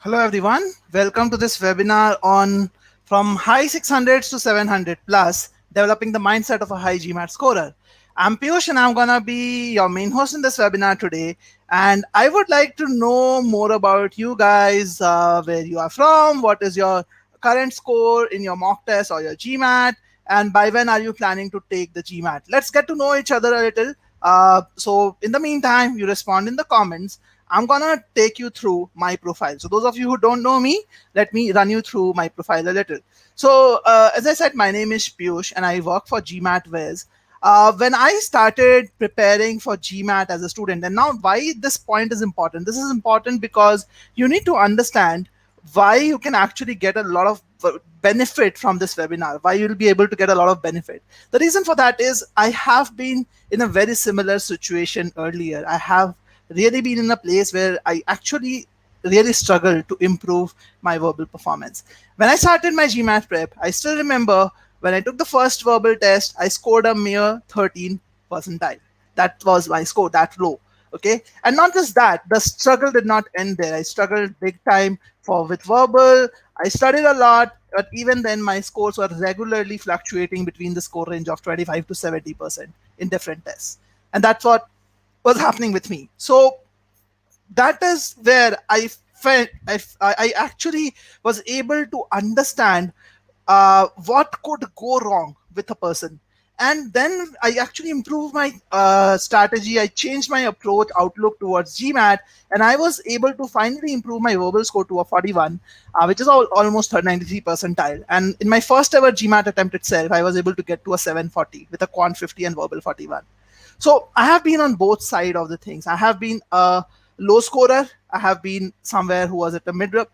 Hello everyone, welcome to this webinar on from high 600s to 700 plus, developing the mindset of a high GMAT scorer. I'm Piyush and I'm gonna be your main host in this webinar today. And I would like to know more about you guys, where you are from, what is your current score in your mock test or your GMAT, and by when are you planning to take the GMAT? Let's get to know each other a little. So in the meantime, you respond in the comments. I'm gonna take you through my profile. So those of you who don't know me, let me run you through my profile a little. So as I said, my name is Piyush and I work for GMATWhiz. When I started preparing for GMAT as a student, and now why this point is important. This is important because you need to understand why you can actually get a lot of benefit from this webinar, why you'll be able to get a lot of benefit. The reason for that is I have been in a very similar situation earlier. I have really been in a place where I actually really struggled to improve my verbal performance. When I started my GMAT prep, I still remember when I took the first verbal test, I scored a mere 13 percentile. That was my score, that low. Okay. And not just that, the struggle did not end there. I struggled big time for with verbal. I studied a lot, but even then my scores were regularly fluctuating between the score range of 25 to 70% in different tests. And that's what was happening with me. So that is where I felt I actually was able to understand what could go wrong with a person. And then I actually improved my strategy. I changed my approach, outlook towards GMAT, and I was able to finally improve my verbal score to a 41, which is almost 93 percentile. And in my first ever GMAT attempt itself, I was able to get to a 740 with a quant 50 and verbal 41. So I have been on both sides of the things. I have been a low scorer. I have been somewhere who was at the middle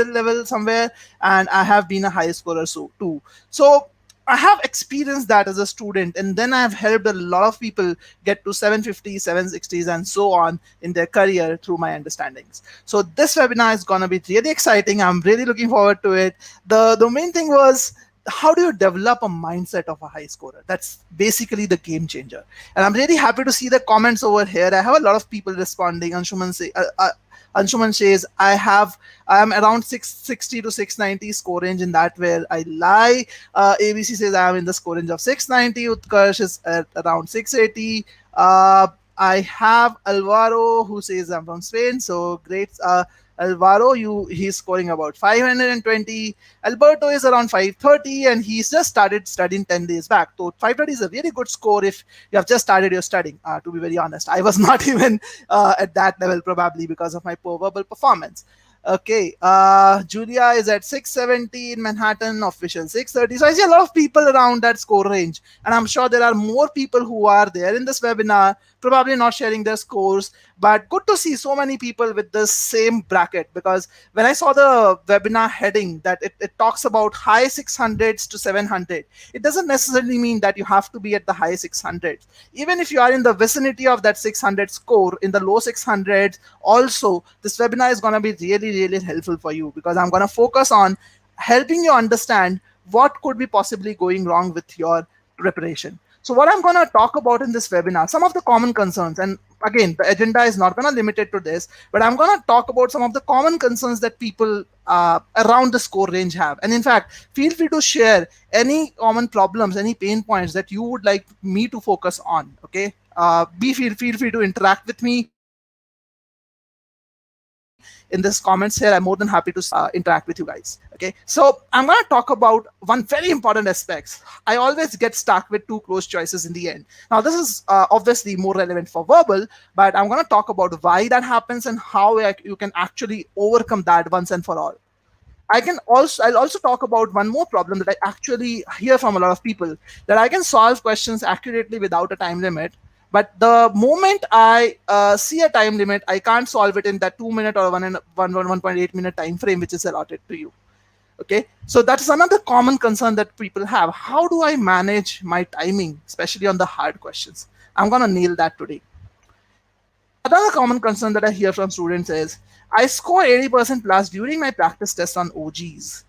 level somewhere, and I have been a high scorer too. So I have experienced that as a student, and then I have helped a lot of people get to 750s, 760s, and so on in their career through my understandings. So this webinar is going to be really exciting. I'm really looking forward to it. The main thing was, how do you develop a mindset of a high scorer? That's basically the game changer. And I'm really happy to see the comments over here. I have a lot of people responding. Anshuman says, I am around 660 to 690 score range in that where I lie. ABC says I am in the score range of 690. Utkarsh is at around 680. I have Alvaro who says I'm from Spain. So great. Alvaro, he's scoring about 520. Alberto is around 530, and he's just started studying 10 days back. So 530 is a really good score if you have just started your studying. To be very honest, I was not even at that level probably because of my poor verbal performance. Okay, Julia is at 670 in Manhattan, official 630. So I see a lot of people around that score range, and I'm sure there are more people who are there in this webinar, probably not sharing their scores, but good to see so many people with the same bracket. Because when I saw the webinar heading that it talks about high 600s to 700, it doesn't necessarily mean that you have to be at the high 600s. Even if you are in the vicinity of that 600 score, in the low 600s, also this webinar is going to be really helpful for you, because I'm going to focus on helping you understand what could be possibly going wrong with your preparation. So what I'm going to talk about in this webinar, some of the common concerns, and again, the agenda is not going to limit it to this, but I'm going to talk about some of the common concerns that people around the score range have. And in fact, feel free to share any common problems, any pain points that you would like me to focus on. Okay, feel free to interact with me in this comments here. I'm more than happy to interact with you guys. Okay, so I'm going to talk about one very important aspect. I always get stuck with two close choices in the end. Now this is obviously more relevant for verbal, but I'm going to talk about why that happens and how you can actually overcome that once and for all. I'll also talk about one more problem that I actually hear from a lot of people, that I can solve questions accurately without a time limit. But the moment I see a time limit, I can't solve it in that 2 minute or 1.8 minute time frame which is allotted to you. Okay, so that's another common concern that people have. How do I manage my timing, especially on the hard questions? I'm gonna nail that today. Another common concern that I hear from students is, I score 80% plus during my practice test on OGs.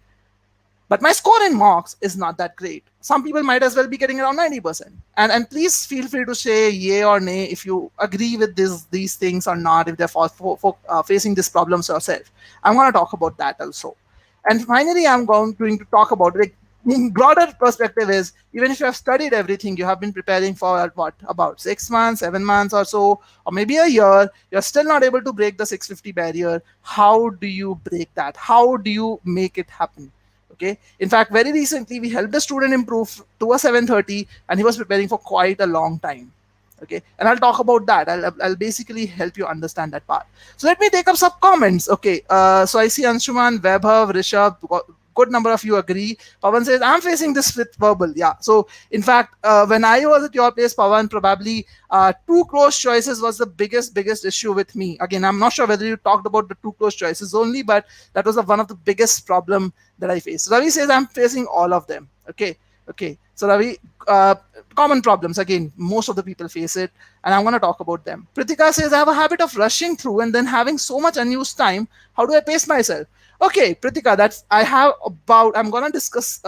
But my score in mocks is not that great. Some people might as well be getting around 90%. And please feel free to say yay or nay if you agree with these things or not, if they're facing these problems yourself. I'm going to talk about that also. And finally, I'm going to talk about, like, broader perspective is, even if you have studied everything, you have been preparing for what, about 6 months, 7 months or so, or maybe a year, you're still not able to break the 650 barrier. How do you break that? How do you make it happen? Okay. In fact, very recently we helped a student improve to a 730, and he was preparing for quite a long time. Okay, and I'll talk about that. I'll basically help you understand that part. So let me take up some comments. Okay, so I see Anshuman, Vaibhav, Rishabh, good number of you agree. Pawan says, I'm facing this with verbal. Yeah, so in fact, when I was at your place, Pawan, probably two close choices was the biggest issue with me. Again, I'm not sure whether you talked about the two close choices only, but that was one of the biggest problem that I faced. Ravi says, I'm facing all of them. Okay, so Ravi, common problems, again, most of the people face it, and I'm going to talk about them. Pritika says, I have a habit of rushing through and then having so much unused time. How do I pace myself? Okay, Pritika, I'm going to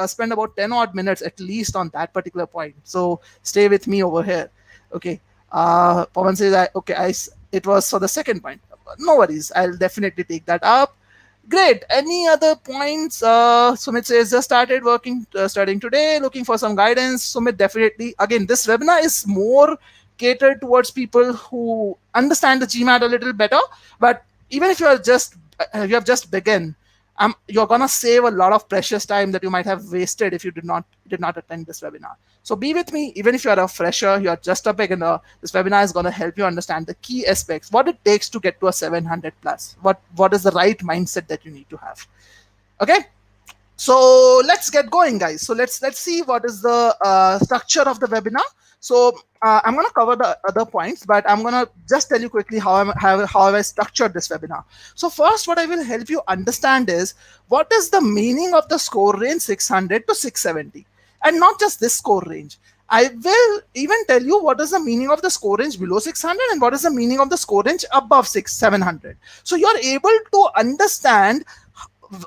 spend about 10 odd minutes at least on that particular point. So stay with me over here. Okay, Pawan says, it was for the second point. No worries, I'll definitely take that up. Great. Any other points? Sumit says, just started studying today, looking for some guidance. Sumit, definitely. Again, this webinar is more catered towards people who understand the GMAT a little better. But even if you have just begun, you're gonna save a lot of precious time that you might have wasted if you did not attend this webinar. So be with me, even if you're a fresher, you're just a beginner. This webinar is gonna help you understand the key aspects, what it takes to get to a 700 plus, what is the right mindset that you need to have. Okay, so let's get going, guys. So let's see what is the structure of the webinar. So I'm going to cover the other points, but I'm going to just tell you quickly how have I structured this webinar. So first, what I will help you understand is what is the meaning of the score range 600 to 670, and not just this score range. I will even tell you what is the meaning of the score range below 600 and what is the meaning of the score range above 700. So you're able to understand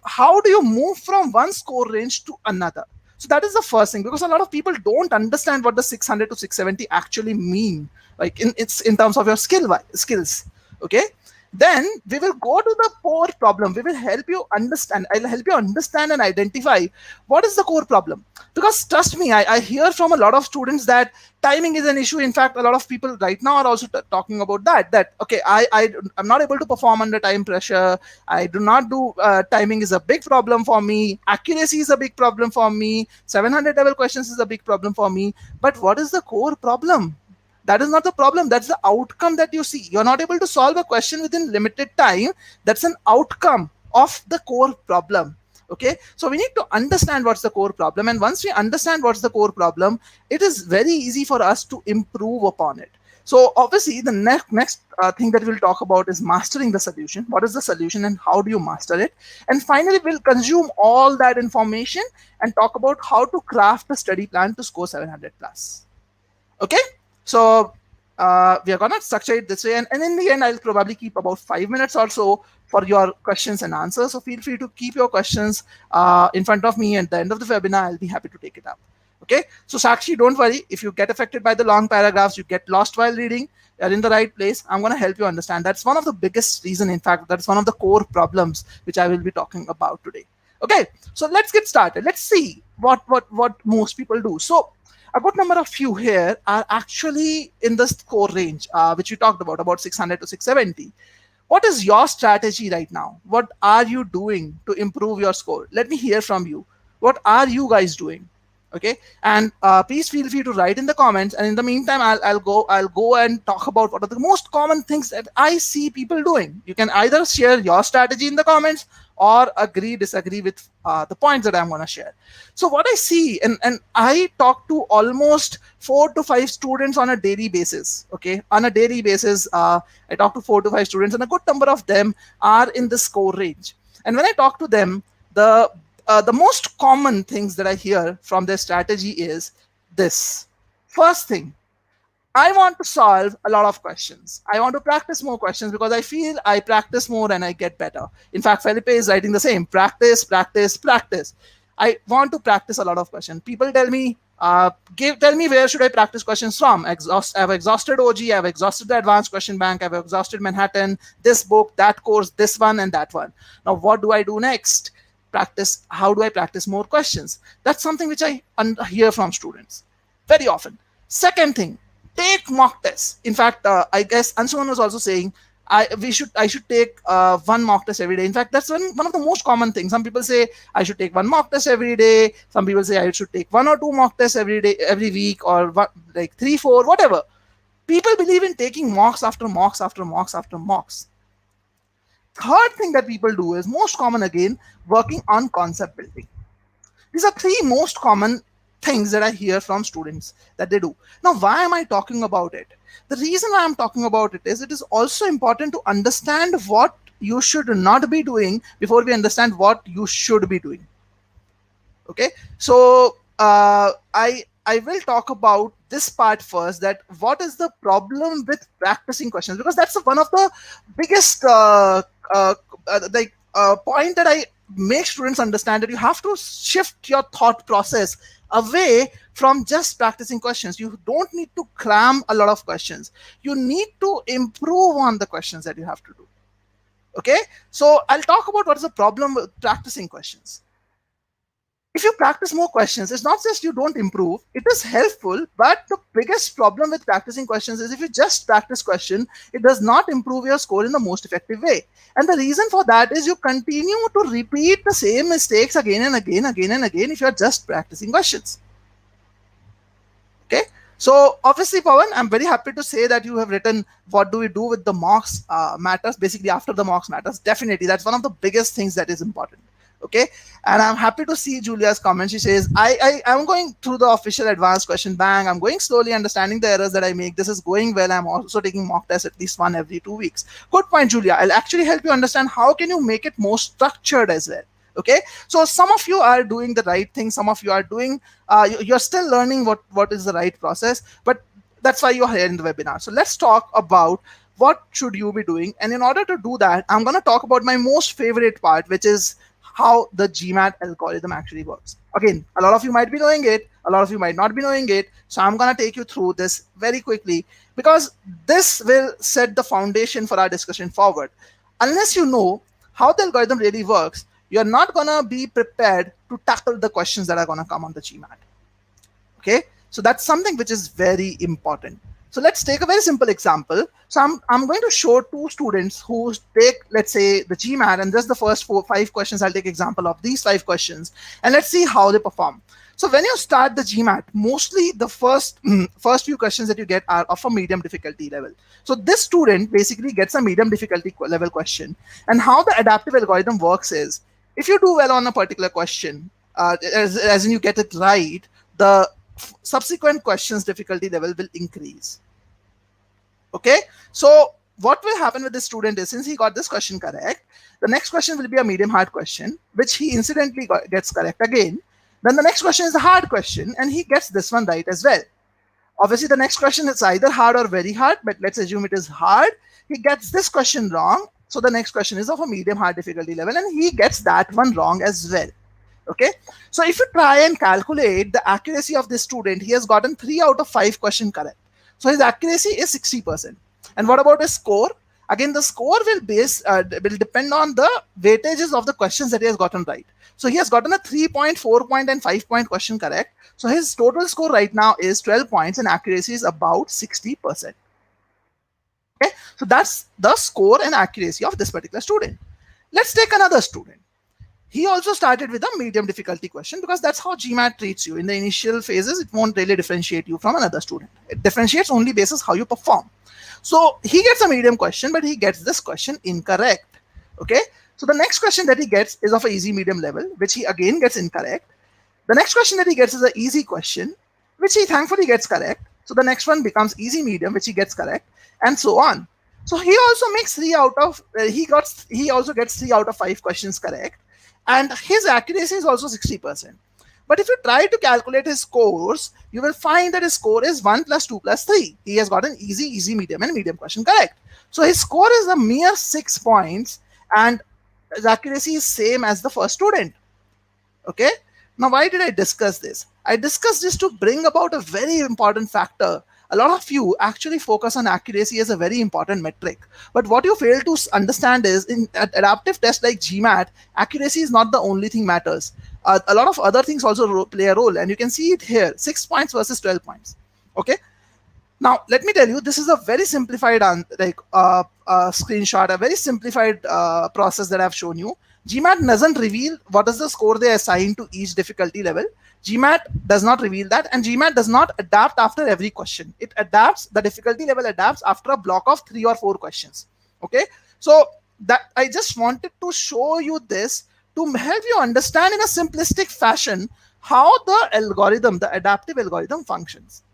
how do you move from one score range to another. So that is the first thing, because a lot of people don't understand what the 600 to 670 actually mean, like in terms of your skills. Okay, then we will go to the core problem. We will help you understand. I'll help you understand and identify what is the core problem. Because trust me, I hear from a lot of students that timing is an issue. In fact, a lot of people right now are also talking about that okay, I'm not able to perform under time pressure. I do not do timing is a big problem for me. Accuracy is a big problem for me. 700 level questions is a big problem for me. But what is the core problem? That is not the problem. That's the outcome that you see. You're not able to solve a question within limited time. That's an outcome of the core problem. Okay, so we need to understand what's the core problem, and once we understand what's the core problem, it is very easy for us to improve upon it. So obviously the next thing that we'll talk about is mastering the solution. What is the solution and how do you master it? And finally, we'll consume all that information and talk about how to craft a study plan to score 700 plus. Okay, so we are gonna structure it this way, and in the end, I'll probably keep about 5 minutes or so for your questions and answers. So feel free to keep your questions in front of me. At the end of the webinar, I'll be happy to take it up. Okay, so Sakshi, don't worry. If you get affected by the long paragraphs, you get lost while reading, you're in the right place. I'm going to help you understand. That's one of the biggest reason. In fact, that's one of the core problems which I will be talking about today. Okay, so let's get started. Let's see what most people do. So a good number of you here are actually in the score range, which we talked about 600 to 670. What is your strategy right now? What are you doing to improve your score? Let me hear from you. What are you guys doing? Okay, and please feel free to write in the comments. And in the meantime, I'll go and talk about what are the most common things that I see people doing. You can either share your strategy in the comments or disagree with the points that I'm going to share. So what I see, and I talk to almost 4 to 5 students on a daily basis. Okay, on a daily basis, I talk to 4 to 5 students, and a good number of them are in the score range. And when I talk to them, the most common things that I hear from their strategy is this. First thing, I want to solve a lot of questions. I want to practice more questions because I feel I practice more and I get better. In fact, Felipe is writing the same. Practice, practice, practice. I want to practice a lot of questions. People tell me, tell me where should I practice questions from. I've exhausted OG, I've exhausted the advanced question bank, I've exhausted Manhattan, this book, that course, this one, and that one. Now, what do I do next? Practice. How do I practice more questions? That's something which I hear from students very often. Second thing, take mock tests. In fact, I guess Anshuman was also saying I should take one mock test every day. In fact, that's one of the most common things. Some people say I should take one mock test every day. Some people say I should take 1 or 2 mock tests every day, every week, or like 3, 4, whatever. People believe in taking mocks after mocks after mocks after mocks. Third thing that people do is most common again, working on concept building. These are 3 most common things that I hear from students that they do. Now, why am I talking about it? The reason why I'm talking about it is also important to understand what you should not be doing before we understand what you should be doing. Okay, so I will talk about this part first, that what is the problem with practicing questions, because that's one of the biggest point that I make students understand, that you have to shift your thought process away from just practicing questions. You don't need to cram a lot of questions. You need to improve on the questions that you have to do. Okay, so I'll talk about what is the problem with practicing questions. If you practice more questions, it's not just you don't improve, it is helpful, but the biggest problem with practicing questions is if you just practice question, it does not improve your score in the most effective way. And the reason for that is you continue to repeat the same mistakes again and again if you're just practicing questions. Okay, so obviously, Pawan, I'm very happy to say that you have written what do we do with the mocks matters, basically after the mocks matters. Definitely, that's one of the biggest things that is important. Okay, and I'm happy to see Julia's comment. She says, I'm going through the official advanced question bank. I'm going slowly, understanding the errors that I make. This is going well. I'm also taking mock tests at least 1 every 2 weeks. Good point, Julia. I'll actually help you understand how can you make it more structured as well. Okay, so some of you are doing the right thing. Some of you are doing, you're still learning what is the right process, but that's why you're here in the webinar. So let's talk about what should you be doing. And in order to do that, I'm going to talk about my most favorite part, which is how the GMAT algorithm actually works. Again, a lot of you might be knowing it, a lot of you might not be knowing it. So I'm going to take you through this very quickly, because this will set the foundation for our discussion forward. Unless you know how the algorithm really works, you're not going to be prepared to tackle the questions that are going to come on the GMAT. Okay, so that's something which is very important. So let's take a very simple example. So I'm going to show 2 students who take, let's say, the GMAT, and just the first 4 or 5 questions. I'll take example of these 5 questions, and let's see how they perform. So when you start the GMAT, mostly the first few questions that you get are of a medium difficulty level. So this student basically gets a medium difficulty level question. And how the adaptive algorithm works is, if you do well on a particular question, as in you get it right, the subsequent questions difficulty level will increase. Okay, so what will happen with this student is, since he got this question correct, the next question will be a medium hard question, which he incidentally gets correct again. Then the next question is a hard question, and he gets this one right as well. Obviously, the next question is either hard or very hard, but let's assume it is hard. He gets this question wrong, so the next question is of a medium hard difficulty level, and he gets that one wrong as well. Okay, so if you try and calculate the accuracy of this student, he has gotten 3 out of 5 questions correct. So his accuracy is 60%. And what about his score? Again, the score will depend on the weightages of the questions that he has gotten right. So he has gotten a 3-point, 4-point, and 5-point question correct. So his total score right now is 12 points, and accuracy is about 60%. Okay, so that's the score and accuracy of this particular student. Let's take another student. He also started with a medium difficulty question, because that's how GMAT treats you. In the initial phases, it won't really differentiate you from another student. It differentiates only basis how you perform. So he gets a medium question, but he gets this question incorrect. Okay, so the next question that he gets is of an easy medium level, which he again gets incorrect. The next question that he gets is an easy question, which he thankfully gets correct. So the next one becomes easy medium, which he gets correct, and so on. So he also makes 3 out of he also gets 3 out of 5 questions correct. And his accuracy is also 60%. But if you try to calculate his scores, you will find that his score is 1 plus 2 plus 3. He has gotten easy, medium, and medium question correct. So his score is a mere 6 points, and his accuracy is same as the first student. Okay. Now, why did I discuss this? I discussed this to bring about a very important factor. A lot of you actually focus on accuracy as a very important metric. But what you fail to understand is in adaptive tests like GMAT, accuracy is not the only thing matters. A lot of other things also play a role. And you can see it here, 6 points versus 12 points. Okay. Now, let me tell you, this is a very simplified screenshot, a very simplified process that I've shown you. GMAT doesn't reveal what is the score they assign to each difficulty level. GMAT does not reveal that, and GMAT does not adapt after every question. It adapts, the difficulty level adapts after a block of 3 or 4 questions. Okay, so that I just wanted to show you this to help you understand in a simplistic fashion how the algorithm, the adaptive algorithm functions.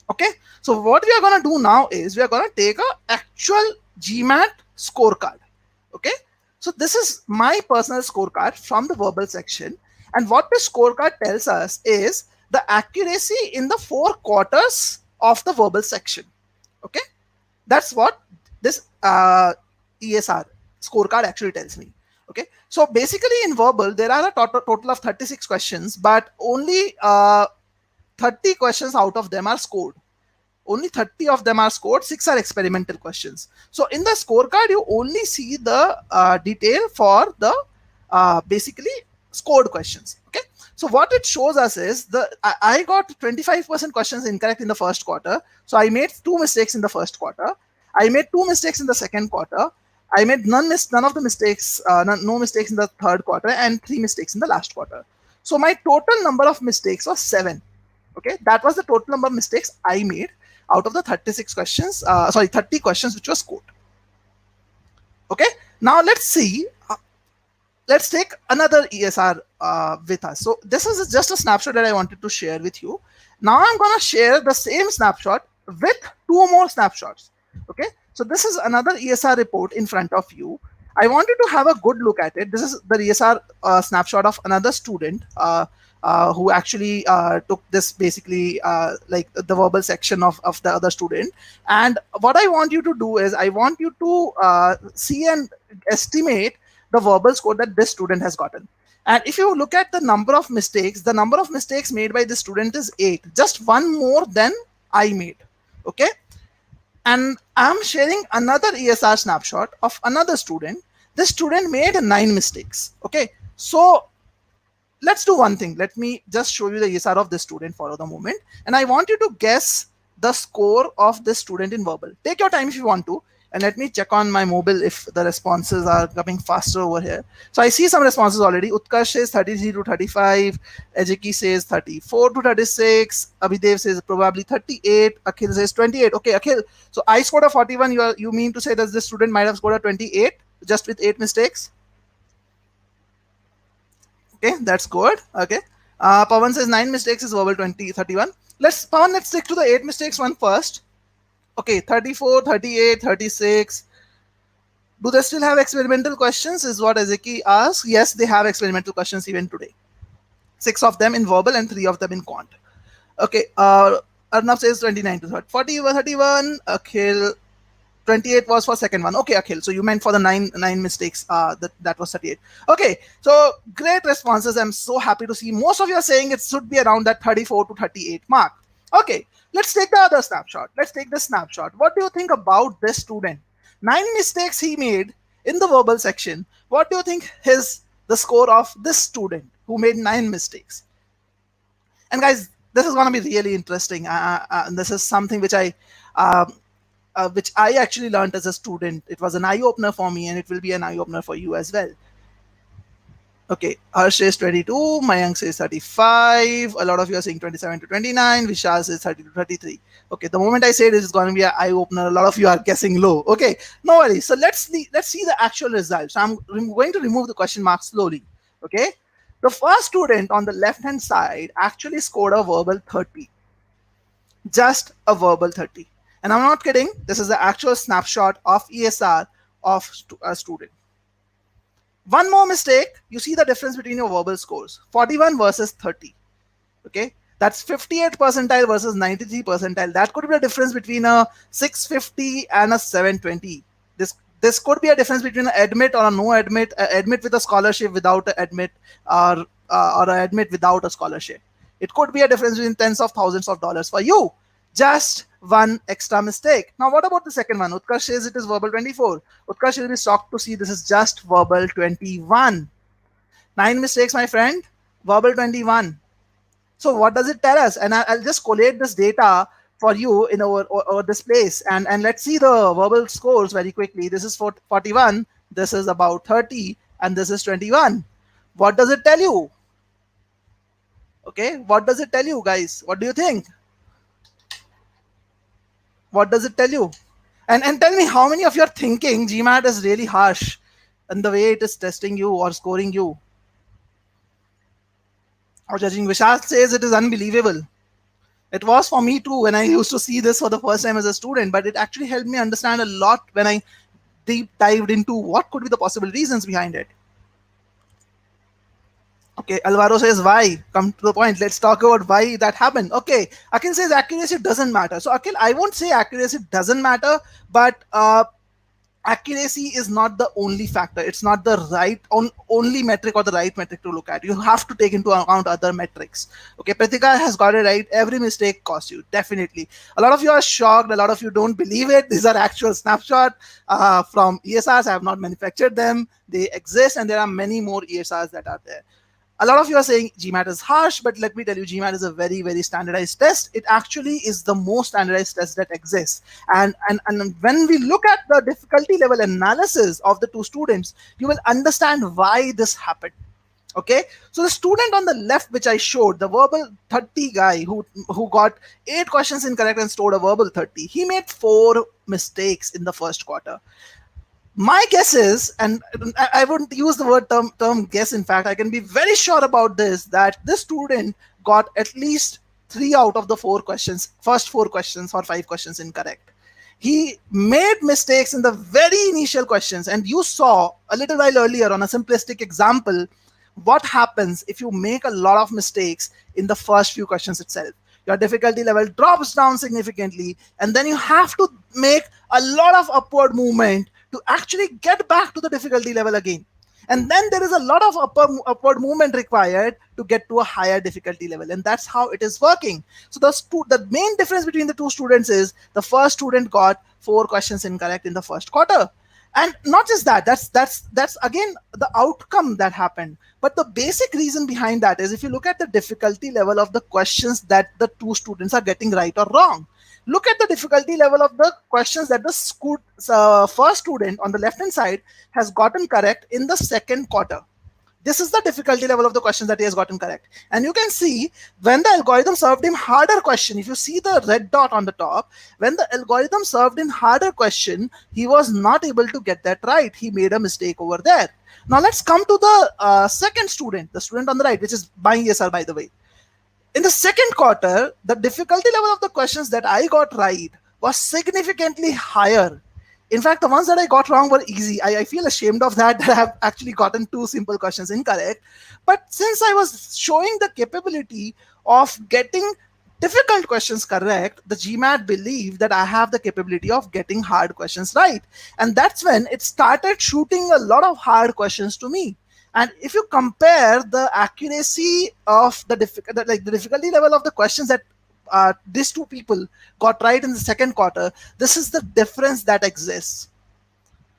Okay, so what we are going to do now is we are going to take a actual GMAT scorecard. Okay, so this is my personal scorecard from the verbal section, and what the scorecard tells us is the accuracy in the 4 quarters of the verbal section. Okay, that's what this ESR scorecard actually tells me. Okay, so basically in verbal there are a total of 36 questions, but only 30 questions out of them are scored. Only 30 of them are scored, 6 are experimental questions. So in the scorecard, you only see the detail for the basically scored questions. Okay, so what it shows us is I got 25% questions incorrect in the first quarter. So I made 2 mistakes in the first quarter. I made 2 mistakes in the second quarter. I made none of the mistakes, no mistakes in the third quarter, and 3 mistakes in the last quarter. So my total number of mistakes was 7. Okay, that was the total number of mistakes I made out of the 36 questions, 30 questions which was scored. Okay, now let's see. Let's take another ESR with us. So this is just a snapshot that I wanted to share with you. Now I'm going to share the same snapshot with 2 more snapshots. Okay, so this is another ESR report in front of you. I want you to have a good look at it. This is the ESR snapshot of another student who actually took this basically like the verbal section of the other student. And what I want you to do is I want you to see and estimate the verbal score that this student has gotten. And if you look at the number of mistakes made by this student is 8, just 1 more than I made. Okay, and I'm sharing another ESR snapshot of another student. This student made 9 mistakes. Okay, so let's do one thing. Let me just show you the ESR of this student for the moment, and I want you to guess the score of this student in verbal. Take your time if you want to, and let me check on my mobile if the responses are coming faster over here. So I see some responses already. Utkarsh says 33 to 35. Ejiki says 34 to 36. Abhidev says probably 38. Akhil says 28. Okay, Akhil. So I scored a 41. You mean to say that this student might have scored a 28 just with 8 mistakes? Okay, that's good. Okay. Pawan says 9 mistakes is verbal 31. Let's stick to the 8 mistakes one first. Okay, 34, 38, 36. Do they still have experimental questions is what Ezeki asks. Yes, they have experimental questions even today. 6 of them in verbal and 3 of them in quant. Okay, Arnab says 29 to 40, 31. Akhil, 28 was for second one. Okay, Akhil, so you meant for the nine mistakes, that was 38. Okay, so great responses. I'm so happy to see most of you are saying it should be around that 34 to 38 mark. Okay, let's take the other snapshot. Let's take the snapshot. What do you think about this student? 9 mistakes he made in the verbal section. What do you think is the score of this student who made 9 mistakes? And guys, this is going to be really interesting. This is something which I actually learned as a student. It was an eye-opener for me, and it will be an eye-opener for you as well. Okay, Harsh says 22, Mayank says 35, a lot of you are saying 27 to 29, Vishal says 30 to 33. Okay, the moment I say this is going to be an eye-opener, a lot of you are guessing low. Okay, no worries. So let's see the actual results. So I'm going to remove the question mark slowly. Okay, the first student on the left-hand side actually scored a verbal 30. Just a verbal 30. And I'm not kidding. This is the actual snapshot of ESR of a student. One more mistake, you see the difference between your verbal scores, 41 versus 30. Okay, that's 58 percentile versus 93 percentile. That could be the difference between a 650 and a 720. This could be a difference between an admit or a no admit, admit with a scholarship, without an admit, or or admit without a scholarship. It could be a difference between tens of thousands of dollars for you. Just one extra mistake. Now, what about the second one? Utkarsh says it is verbal 24. Utkarsh will be shocked to see this is just verbal 21. 9 mistakes, my friend. Verbal 21. So what does it tell us? And I'll just collate this data for you in over this place. And let's see the verbal scores very quickly. This is 41. This is about 30. And this is 21. What does it tell you? Okay. What does it tell you, guys? What do you think? What does it tell you? And tell me how many of you are thinking GMAT is really harsh in the way it is testing you or scoring you or judging. Vishal says it is unbelievable. It was for me too when I used to see this for the first time as a student, but it actually helped me understand a lot when I deep dived into what could be the possible reasons behind it. Okay, Alvaro says why? Come to the point. Let's talk about why that happened. Okay, Akhil says accuracy doesn't matter. So Akhil, I won't say accuracy doesn't matter, but accuracy is not the only factor. It's not the only metric or the right metric to look at. You have to take into account other metrics. Okay, Pratika has got it right. Every mistake costs you, definitely. A lot of you are shocked. A lot of you don't believe it. These are actual snapshots from ESRs. I have not manufactured them. They exist, and there are many more ESRs that are there. A lot of you are saying GMAT is harsh, but let me tell you, GMAT is a very, very standardized test. It actually is the most standardized test that exists. And when we look at the difficulty level analysis of the two students, you will understand why this happened. Okay, so the student on the left, which I showed, the verbal 30 guy who got 8 questions incorrect and scored a verbal 30, he made 4 mistakes in the first quarter. My guess is, and I wouldn't use the word term guess, in fact, I can be very sure about this, that this student got at least 3 out of the 4 questions, first 4 questions or 5 questions incorrect. He made mistakes in the very initial questions, and you saw a little while earlier on a simplistic example what happens if you make a lot of mistakes in the first few questions itself. Your difficulty level drops down significantly, and then you have to make a lot of upward movement to actually get back to the difficulty level again. And then there is a lot of upward movement required to get to a higher difficulty level. And that's how it is working. So the main difference between the two students is the first student got 4 questions incorrect in the first quarter. And not just that, that's again the outcome that happened. But the basic reason behind that is if you look at the difficulty level of the questions that the two students are getting right or wrong. Look at the difficulty level of the questions that the first student on the left-hand side has gotten correct in the second quarter. This is the difficulty level of the questions that he has gotten correct. And you can see when the algorithm served him harder question, if you see the red dot on the top, when the algorithm served him harder question, he was not able to get that right. He made a mistake over there. Now let's come to the second student, the student on the right, which is buying ESR, by the way. In the second quarter, the difficulty level of the questions that I got right was significantly higher. In fact, the ones that I got wrong were easy. I feel ashamed of that I have actually gotten 2 simple questions incorrect. But since I was showing the capability of getting difficult questions correct, the GMAT believed that I have the capability of getting hard questions right. And that's when it started shooting a lot of hard questions to me. And if you compare the accuracy of the difficulty level of the questions that these two people got right in the second quarter, this is the difference that exists.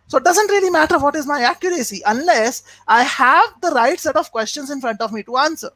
So it doesn't really matter what is my accuracy unless I have the right set of questions in front of me to answer.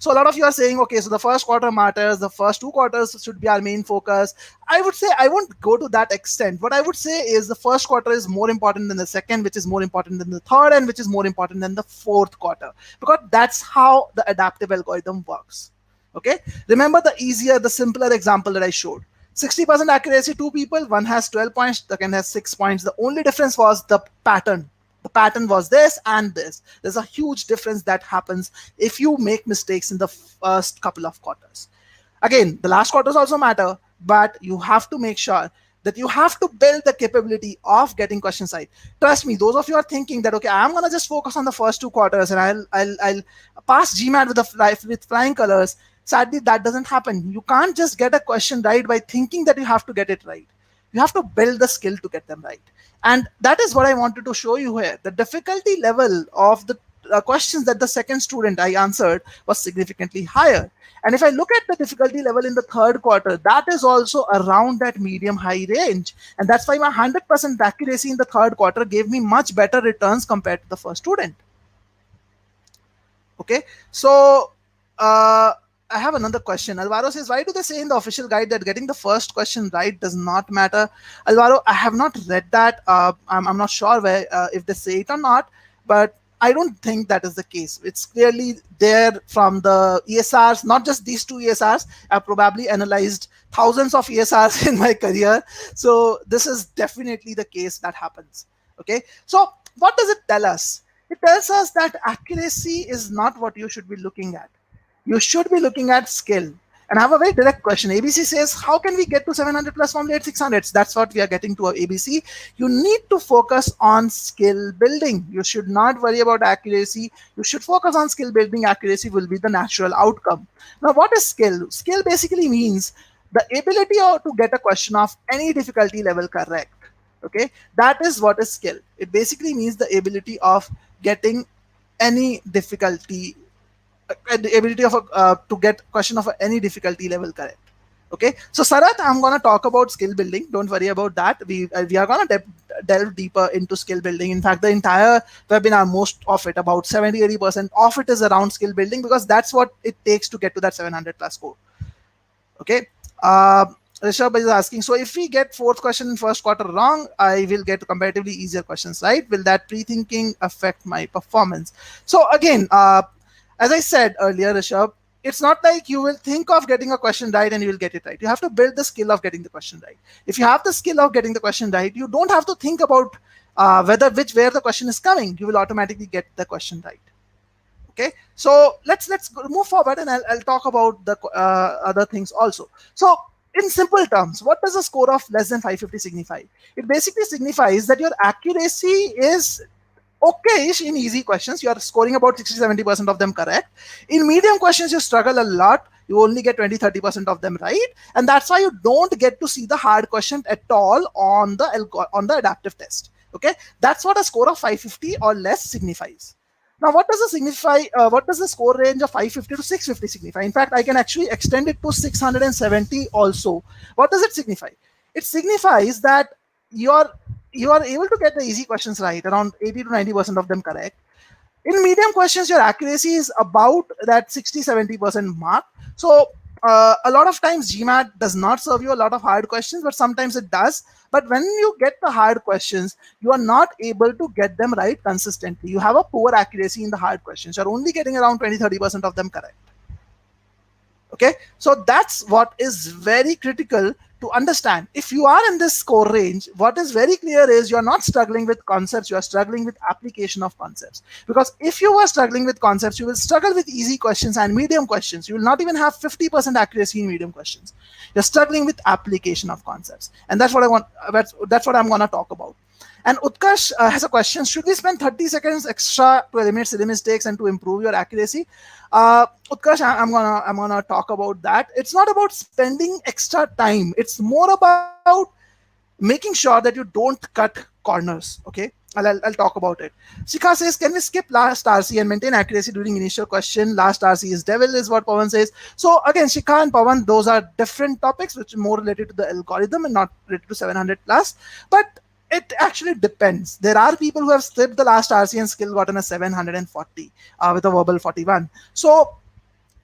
So a lot of you are saying, okay, so the first quarter matters, the first 2 quarters should be our main focus. I would say I won't go to that extent. What I would say is the first quarter is more important than the second, which is more important than the third, and which is more important than the fourth quarter, because that's how the adaptive algorithm works. Okay, remember the simpler example that I showed. 60% accuracy, 2 people, one has 12 points, the second has 6 points. The only difference was the pattern. The pattern was this and this. There's a huge difference that happens if you make mistakes in the first couple of quarters. Again, the last quarters also matter, but you have to make sure that you have to build the capability of getting questions right. Trust me, those of you are thinking that, okay, I'm gonna just focus on the first 2 quarters and I'll pass GMAT with flying colors. Sadly, that doesn't happen. You can't just get a question right by thinking that you have to get it right. You have to build the skill to get them right. And that is what I wanted to show you here. The difficulty level of the questions that the second student I answered was significantly higher. And if I look at the difficulty level in the third quarter, that is also around that medium high range. And that's why my 100% accuracy in the third quarter gave me much better returns compared to the first student. Okay, so I have another question. Alvaro says, why do they say in the official guide that getting the first question right does not matter? Alvaro, I have not read that. I'm not sure where if they say it or not, but I don't think that is the case. It's clearly there from the ESRs, not just these two ESRs. I've probably analyzed thousands of ESRs in my career. So this is definitely the case that happens. Okay, so what does it tell us? It tells us that accuracy is not what you should be looking at. You should be looking at skill. And I have a very direct question. ABC says, how can we get to 700 plus formulate 600s? That's what we are getting to ABC. You need to focus on skill building. You should not worry about accuracy. You should focus on skill building. Accuracy will be the natural outcome. Now, what is skill? Skill basically means the ability to get a question of any difficulty level correct. Okay, that is what is skill. It basically means the ability of getting any difficulty, the ability of to get question of any difficulty level correct. Okay, so Sarat, I'm going to talk about skill building. Don't worry about that. We are going to delve deeper into skill building. In fact, the entire webinar, most of it, about 70-80% of it is around skill building, because that's what it takes to get to that 700 plus score. Okay. Rishabh is asking, so if we get fourth question in first quarter wrong, I will get comparatively easier questions, right? Will that pre-thinking affect my performance? So again, as I said earlier, Rishabh, it's not like you will think of getting a question right and you will get it right. You have to build the skill of getting the question right. If you have the skill of getting the question right, you don't have to think about where the question is coming. You will automatically get the question right. Okay, so let's move forward, and I'll talk about the other things also. So in simple terms, what does a score of less than 550 signify? It basically signifies that your accuracy is okay-ish in easy questions. You are scoring about 60-70% of them correct. In medium questions, you struggle a lot. You only get 20-30% of them right, and that's why you don't get to see the hard question at all on the adaptive test. Okay, that's what a score of 550 or less signifies. Now, what does it signify? What does the score range of 550 to 650 signify? In fact, I can actually extend it to 670 also. What does it signify? It signifies that you are able to get the easy questions right, around 80-90% of them correct. In medium questions, your accuracy is about that 60-70% mark. So a lot of times GMAT does not serve you a lot of hard questions, but sometimes it does. But when you get the hard questions, you are not able to get them right consistently. You have a poor accuracy in the hard questions. You're only getting around 20-30% of them correct. Okay, so that's what is very critical to understand. If you are in this score range, what is very clear is you're not struggling with concepts, you are struggling with application of concepts. Because if you were struggling with concepts, you will struggle with easy questions and medium questions. You will not even have 50% accuracy in medium questions. You're struggling with application of concepts. And that's what I want. That's what I'm going to talk about. And Utkarsh has a question. Should we spend 30 seconds extra to eliminate silly mistakes and to improve your accuracy? Utkarsh, I'm gonna talk about that. It's not about spending extra time. It's more about making sure that you don't cut corners. Okay, I'll talk about it. Shikha says, can we skip last RC and maintain accuracy during initial question? Last RC is devil, is what Pawan says. So again, Shikha and Pawan, those are different topics which are more related to the algorithm and not related to 700 plus. But it actually depends. There are people who have skipped the last RC and still gotten a 740 with a verbal 41. So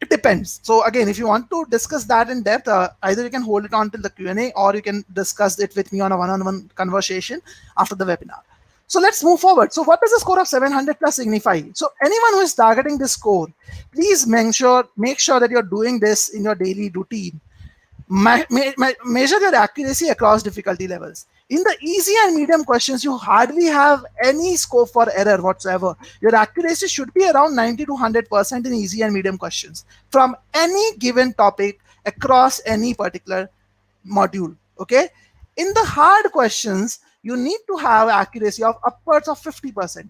it depends. So again, if you want to discuss that in depth, either you can hold it on till the Q&A or you can discuss it with me on a one-on-one conversation after the webinar. So let's move forward. So what does a score of 700 plus signify? So anyone who is targeting this score, please make sure that you're doing this in your daily routine. Measure your accuracy across difficulty levels. In the easy and medium questions, you hardly have any scope for error whatsoever. Your accuracy should be around 90 to 100% in easy and medium questions from any given topic across any particular module. Okay. In the hard questions, you need to have accuracy of upwards of 50%.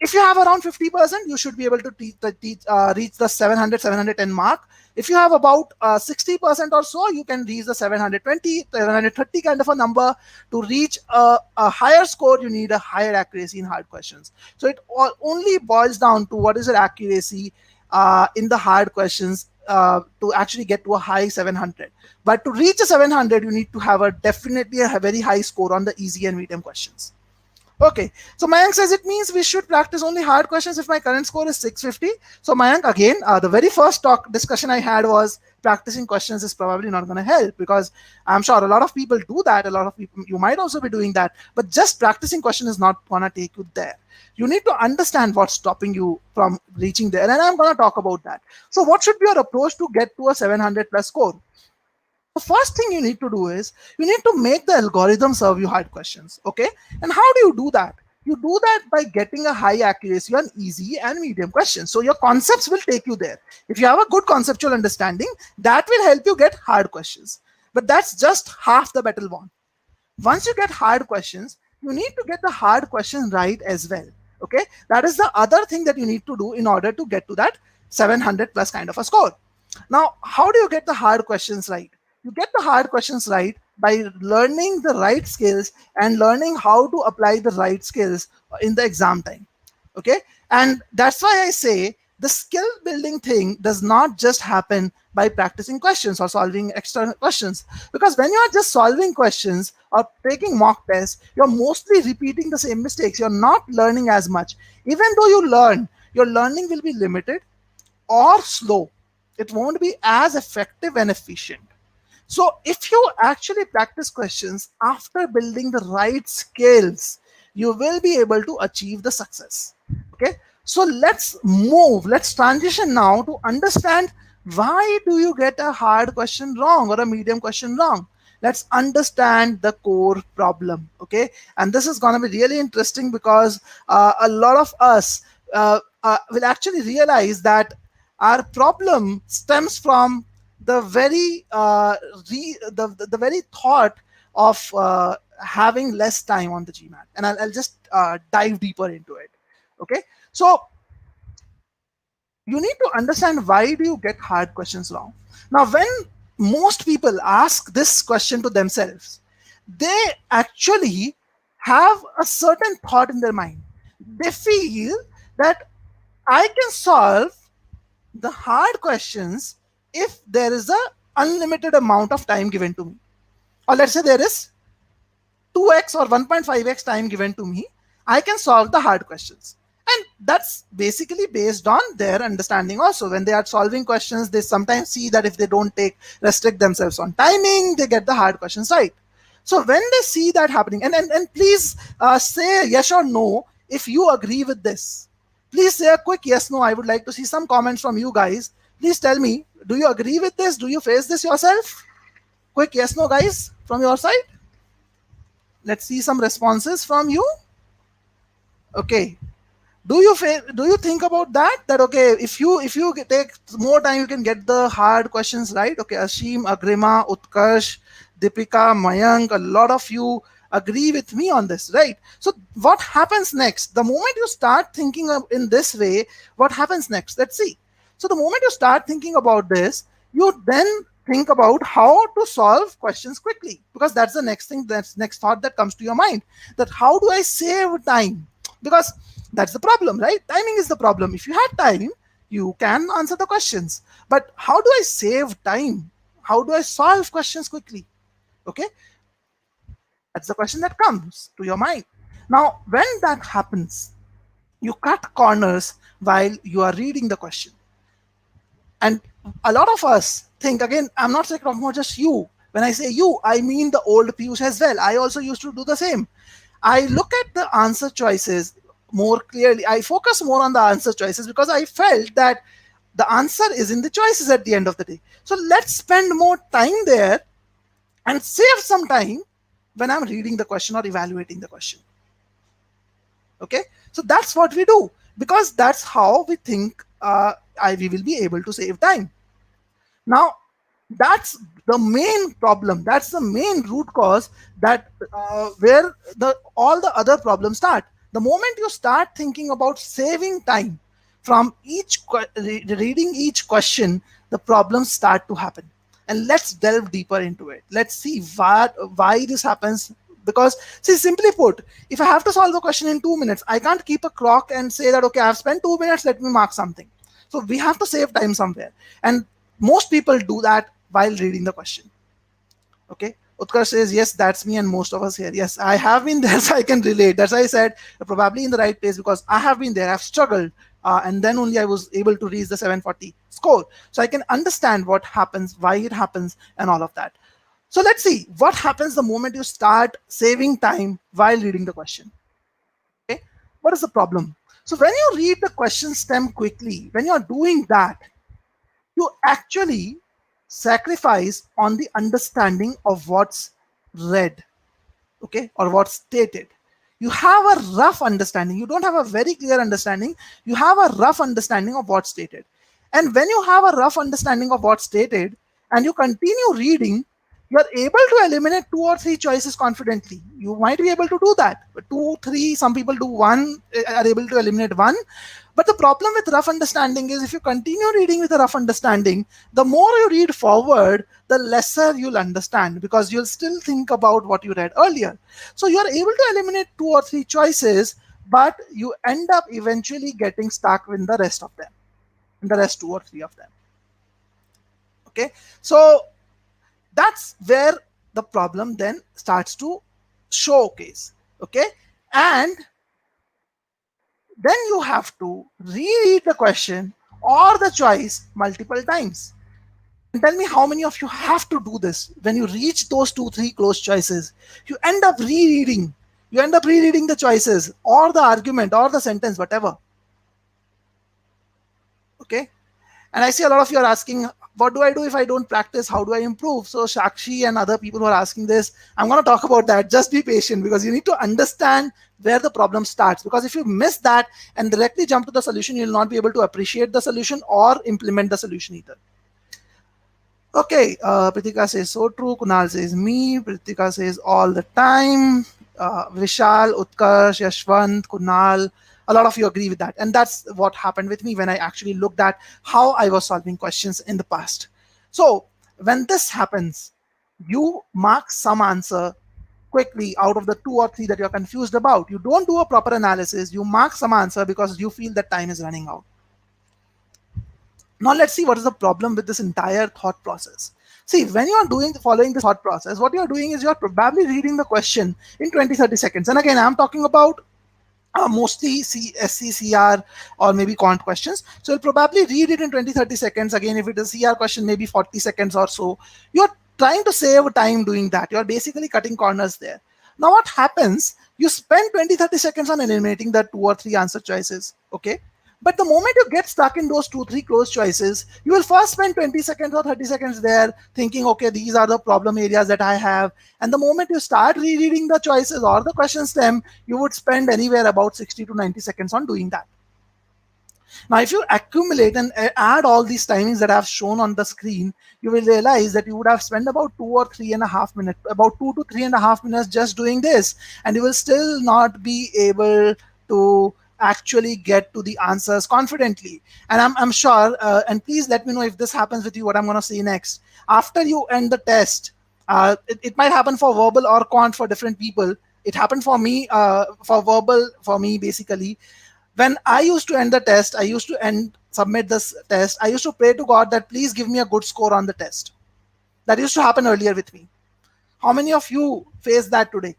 If you have around 50%, you should be able to reach the 700, 710 mark. If you have about 60% or so, you can reach the 720, 730 kind of a number. To reach a higher score, you need a higher accuracy in hard questions. So it all only boils down to what is your accuracy in the hard questions to actually get to a high 700. But to reach a 700, you need to have a definitely a very high score on the easy and medium questions. Okay, so Mayank says it means we should practice only hard questions if my current score is 650. So Mayank, again, the very first talk discussion I had was practicing questions is probably not going to help, because I'm sure a lot of people do that. A lot of people, you might also be doing that, but just practicing question is not going to take you there. You need to understand what's stopping you from reaching there, and I'm going to talk about that. So what should be your approach to get to a 700 plus score? The first thing you need to do is you need to make the algorithm serve you hard questions. Okay, and how do you do that? You do that by getting a high accuracy on easy and medium questions. So your concepts will take you there. If you have a good conceptual understanding, that will help you get hard questions. But that's just half the battle won. Once you get hard questions, you need to get the hard questions right as well. Okay, that is the other thing that you need to do in order to get to that 700 plus kind of a score. Now, how do you get the hard questions right? You get the hard questions right by learning the right skills and learning how to apply the right skills in the exam time. Okay, and that's why I say the skill building thing does not just happen by practicing questions or solving external questions, because when you are just solving questions or taking mock tests, you're mostly repeating the same mistakes. You're not learning as much. Even though you learn, your learning will be limited or slow. It won't be as effective and efficient. So if you actually practice questions after building the right skills, you will be able to achieve the success. Okay, so let's transition now to understand why do you get a hard question wrong or a medium question wrong. Let's understand the core problem. Okay, and this is going to be really interesting, because a lot of us will actually realize that our problem stems from the very the very thought of having less time on the GMAT, and I'll just dive deeper into it. Okay, so you need to understand why do you get hard questions wrong. Now, when most people ask this question to themselves, they actually have a certain thought in their mind. They feel that I can solve the hard questions if there is a unlimited amount of time given to me, or let's say there is 2x or 1.5x time given to me, I can solve the hard questions. And that's basically based on their understanding also. When they are solving questions, they sometimes see that if they don't restrict themselves on timing, they get the hard questions right. So when they see that happening, and please say yes or no if you agree with this. Please say a quick yes, no. I would like to see some comments from you guys. Please tell me, do you agree with this? Do you face this yourself? Quick yes, no, guys, from your side. Let's see some responses from you. Okay. Do you think about that okay, if you take more time, you can get the hard questions right? Okay, Ashim, Agrima, Utkarsh, Deepika, Mayank, a lot of you agree with me on this, right? So what happens next? The moment you start thinking in this way, what happens next? Let's see. So the moment you start thinking about this, you then think about how to solve questions quickly, because that's the next thing, that's next thought that comes to your mind, that how do I save time? Because that's the problem, right? Timing is the problem. If you had time, you can answer the questions. But how do I save time? How do I solve questions quickly? Okay, that's the question that comes to your mind. Now, when that happens, you cut corners while you are reading the question. And a lot of us think, again, I'm not saying about just you. When I say you, I mean the old Piyush as well. I also used to do the same. I look at the answer choices more clearly. I focus more on the answer choices because I felt that the answer is in the choices at the end of the day. So let's spend more time there and save some time when I'm reading the question or evaluating the question. Okay, so that's what we do, because that's how we think we will be able to save time. Now, that's the main problem. That's the main root cause, that where all the other problems start. The moment you start thinking about saving time, from reading each question, the problems start to happen. And let's delve deeper into it. Let's see why this happens. Because, see, simply put, if I have to solve the question in 2 minutes, I can't keep a clock and say that, okay, I've spent 2 minutes, let me mark something. So we have to save time somewhere. And most people do that while reading the question. Okay. Utkarsh says, yes, that's me and most of us here. Yes, I have been there, so I can relate. That's why I said you're probably in the right place, because I have been there. I've struggled. And then only I was able to reach the 740 score. So I can understand what happens, why it happens, and all of that. So let's see what happens the moment you start saving time while reading the question. Okay. What is the problem? So when you read the question stem quickly, when you're doing that, you actually sacrifice on the understanding of what's read, okay, or what's stated. You have a rough understanding. You don't have a very clear understanding. You have a rough understanding of what's stated. And when you have a rough understanding of what's stated and you continue reading, you're able to eliminate 2 or 3 choices confidently. You might be able to do that. But 2, 3, some people do one, are able to eliminate one. But the problem with rough understanding is if you continue reading with a rough understanding, the more you read forward, the lesser you'll understand, because you'll still think about what you read earlier. So you're able to eliminate 2 or 3 choices, but you end up eventually getting stuck with the rest of them, in the rest 2 or 3 of them. Okay, so that's where the problem then starts to showcase. Okay, and then you have to reread the question or the choice multiple times. And tell me how many of you have to do this. When you reach those 2, 3 close choices, you end up rereading. You end up rereading the choices or the argument or the sentence, whatever. Okay. And I see a lot of you are asking, what do I do if I don't practice? How do I improve? So Shakshi and other people who are asking this, I'm going to talk about that. Just be patient, because you need to understand where the problem starts. Because if you miss that and directly jump to the solution, you'll not be able to appreciate the solution or implement the solution either. Okay, Pritika says, so true. Kunal says, me. Pritika says, all the time. Vishal, Utkarsh, Yashwant, Kunal, a lot of you agree with that. And that's what happened with me when I actually looked at how I was solving questions in the past. So when this happens, you mark some answer quickly out of the 2 or 3 that you're confused about. You don't do a proper analysis. You mark some answer because you feel that time is running out. Now let's see what is the problem with this entire thought process. See, when you are following this thought process, what you're doing is you're probably reading the question in 20-30 seconds. And again, I'm talking about mostly SCCR or maybe quant questions. So you'll probably read it in 20-30 seconds. Again, if it is a CR question, maybe 40 seconds or so. You're trying to save time doing that. You're basically cutting corners there. Now what happens, you spend 20-30 seconds on eliminating the 2 or 3 answer choices. Okay. But the moment you get stuck in those 2, 3 close choices, you will first spend 20 seconds or 30 seconds there thinking, okay, these are the problem areas that I have. And the moment you start rereading the choices or the question stem, you would spend anywhere about 60 to 90 seconds on doing that. Now, if you accumulate and add all these timings that I've shown on the screen, you will realize that you would have spent about 2 or 3.5 minutes, about 2 to 3.5 minutes just doing this, and you will still not be able to actually get to the answers confidently. And I'm sure, and please let me know if this happens with you, what I'm going to say next. After you end the test, it might happen for verbal or quant for different people. It happened for me, for verbal, for me basically. When I used to end the test, I used to submit this test, I used to pray to God that please give me a good score on the test. That used to happen earlier with me. How many of you face that today?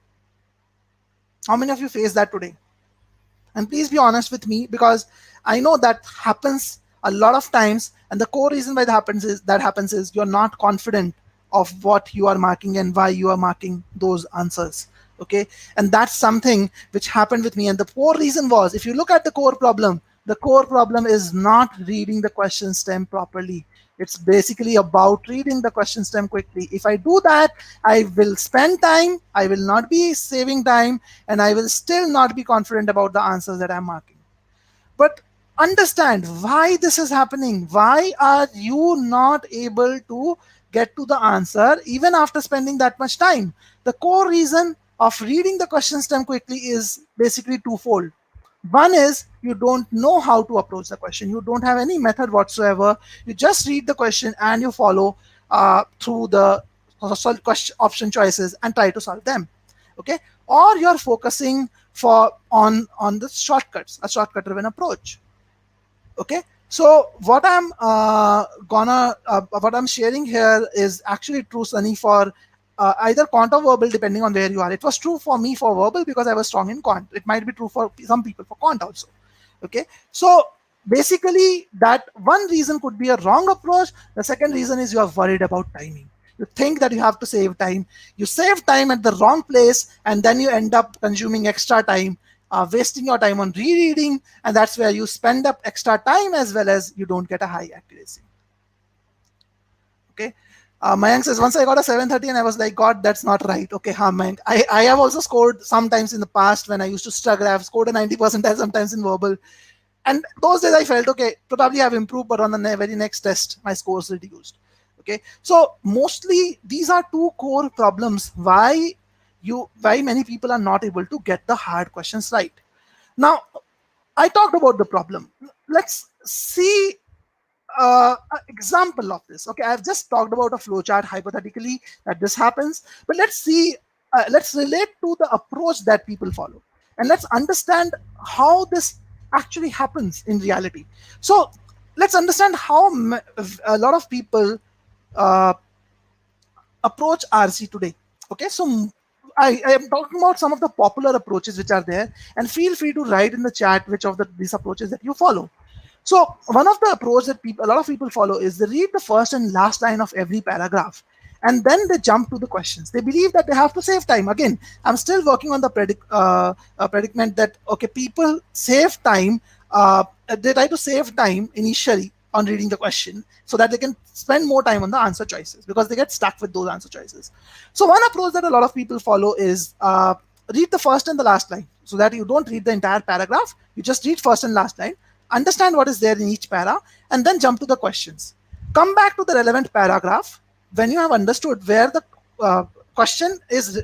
How many of you face that today? And please be honest with me, because I know that happens a lot of times, and the core reason why that happens is you're not confident of what you are marking and why you are marking those answers. Okay, and that's something which happened with me. And the core reason was, if you look at the core problem is not reading the question stem properly. It's basically about reading the question stem quickly. If I do that, I will spend time, I will not be saving time, and I will still not be confident about the answers that I'm marking. But understand why this is happening. Why are you not able to get to the answer even after spending that much time? The core reason of reading the question stem quickly is basically twofold. One is you don't know how to approach the question. You don't have any method whatsoever. You just read the question and you follow through the question option choices and try to solve them. Okay, or you're focusing for on the shortcuts, a shortcut driven approach. Okay, so what I'm sharing here is actually true, Sunny, for either quant or verbal, depending on where you are. It was true for me for verbal because I was strong in quant. It might be true for some people for quant also. Okay, so basically that one reason could be a wrong approach. The second reason is you are worried about timing. You think that you have to save time. You save time at the wrong place, and then you end up consuming extra time, wasting your time on rereading, and that's where you spend up extra time as well as you don't get a high accuracy. Okay. Mayank says, once I got a 730 and I was like, God, that's not right. Okay, Mayank. I have also scored sometimes in the past when I used to struggle. I've scored a 90% sometimes in verbal. And those days I felt, okay, probably I've improved, but on the very next test, my scores reduced. Okay. So mostly these are two core problems why many people are not able to get the hard questions right. Now, I talked about the problem. Let's see an example of this. Okay, I've just talked about a flowchart hypothetically that this happens, but let's relate to the approach that people follow, and let's understand how this actually happens in reality. So let's understand how a lot of people uh, approach RC today. Okay, so I am talking about some of the popular approaches which are there, and feel free to write in the chat which of these approaches that you follow. So one of the approach that a lot of people follow is they read the first and last line of every paragraph, and then they jump to the questions. They believe that they have to save time. Again, I'm still working on the predicament that okay, people save time. They try to save time initially on reading the question so that they can spend more time on the answer choices because they get stuck with those answer choices. So one approach that a lot of people follow is read the first and the last line so that you don't read the entire paragraph. You just read first and last line, understand what is there in each para, and then jump to the questions. Come back to the relevant paragraph when you have understood where the question is,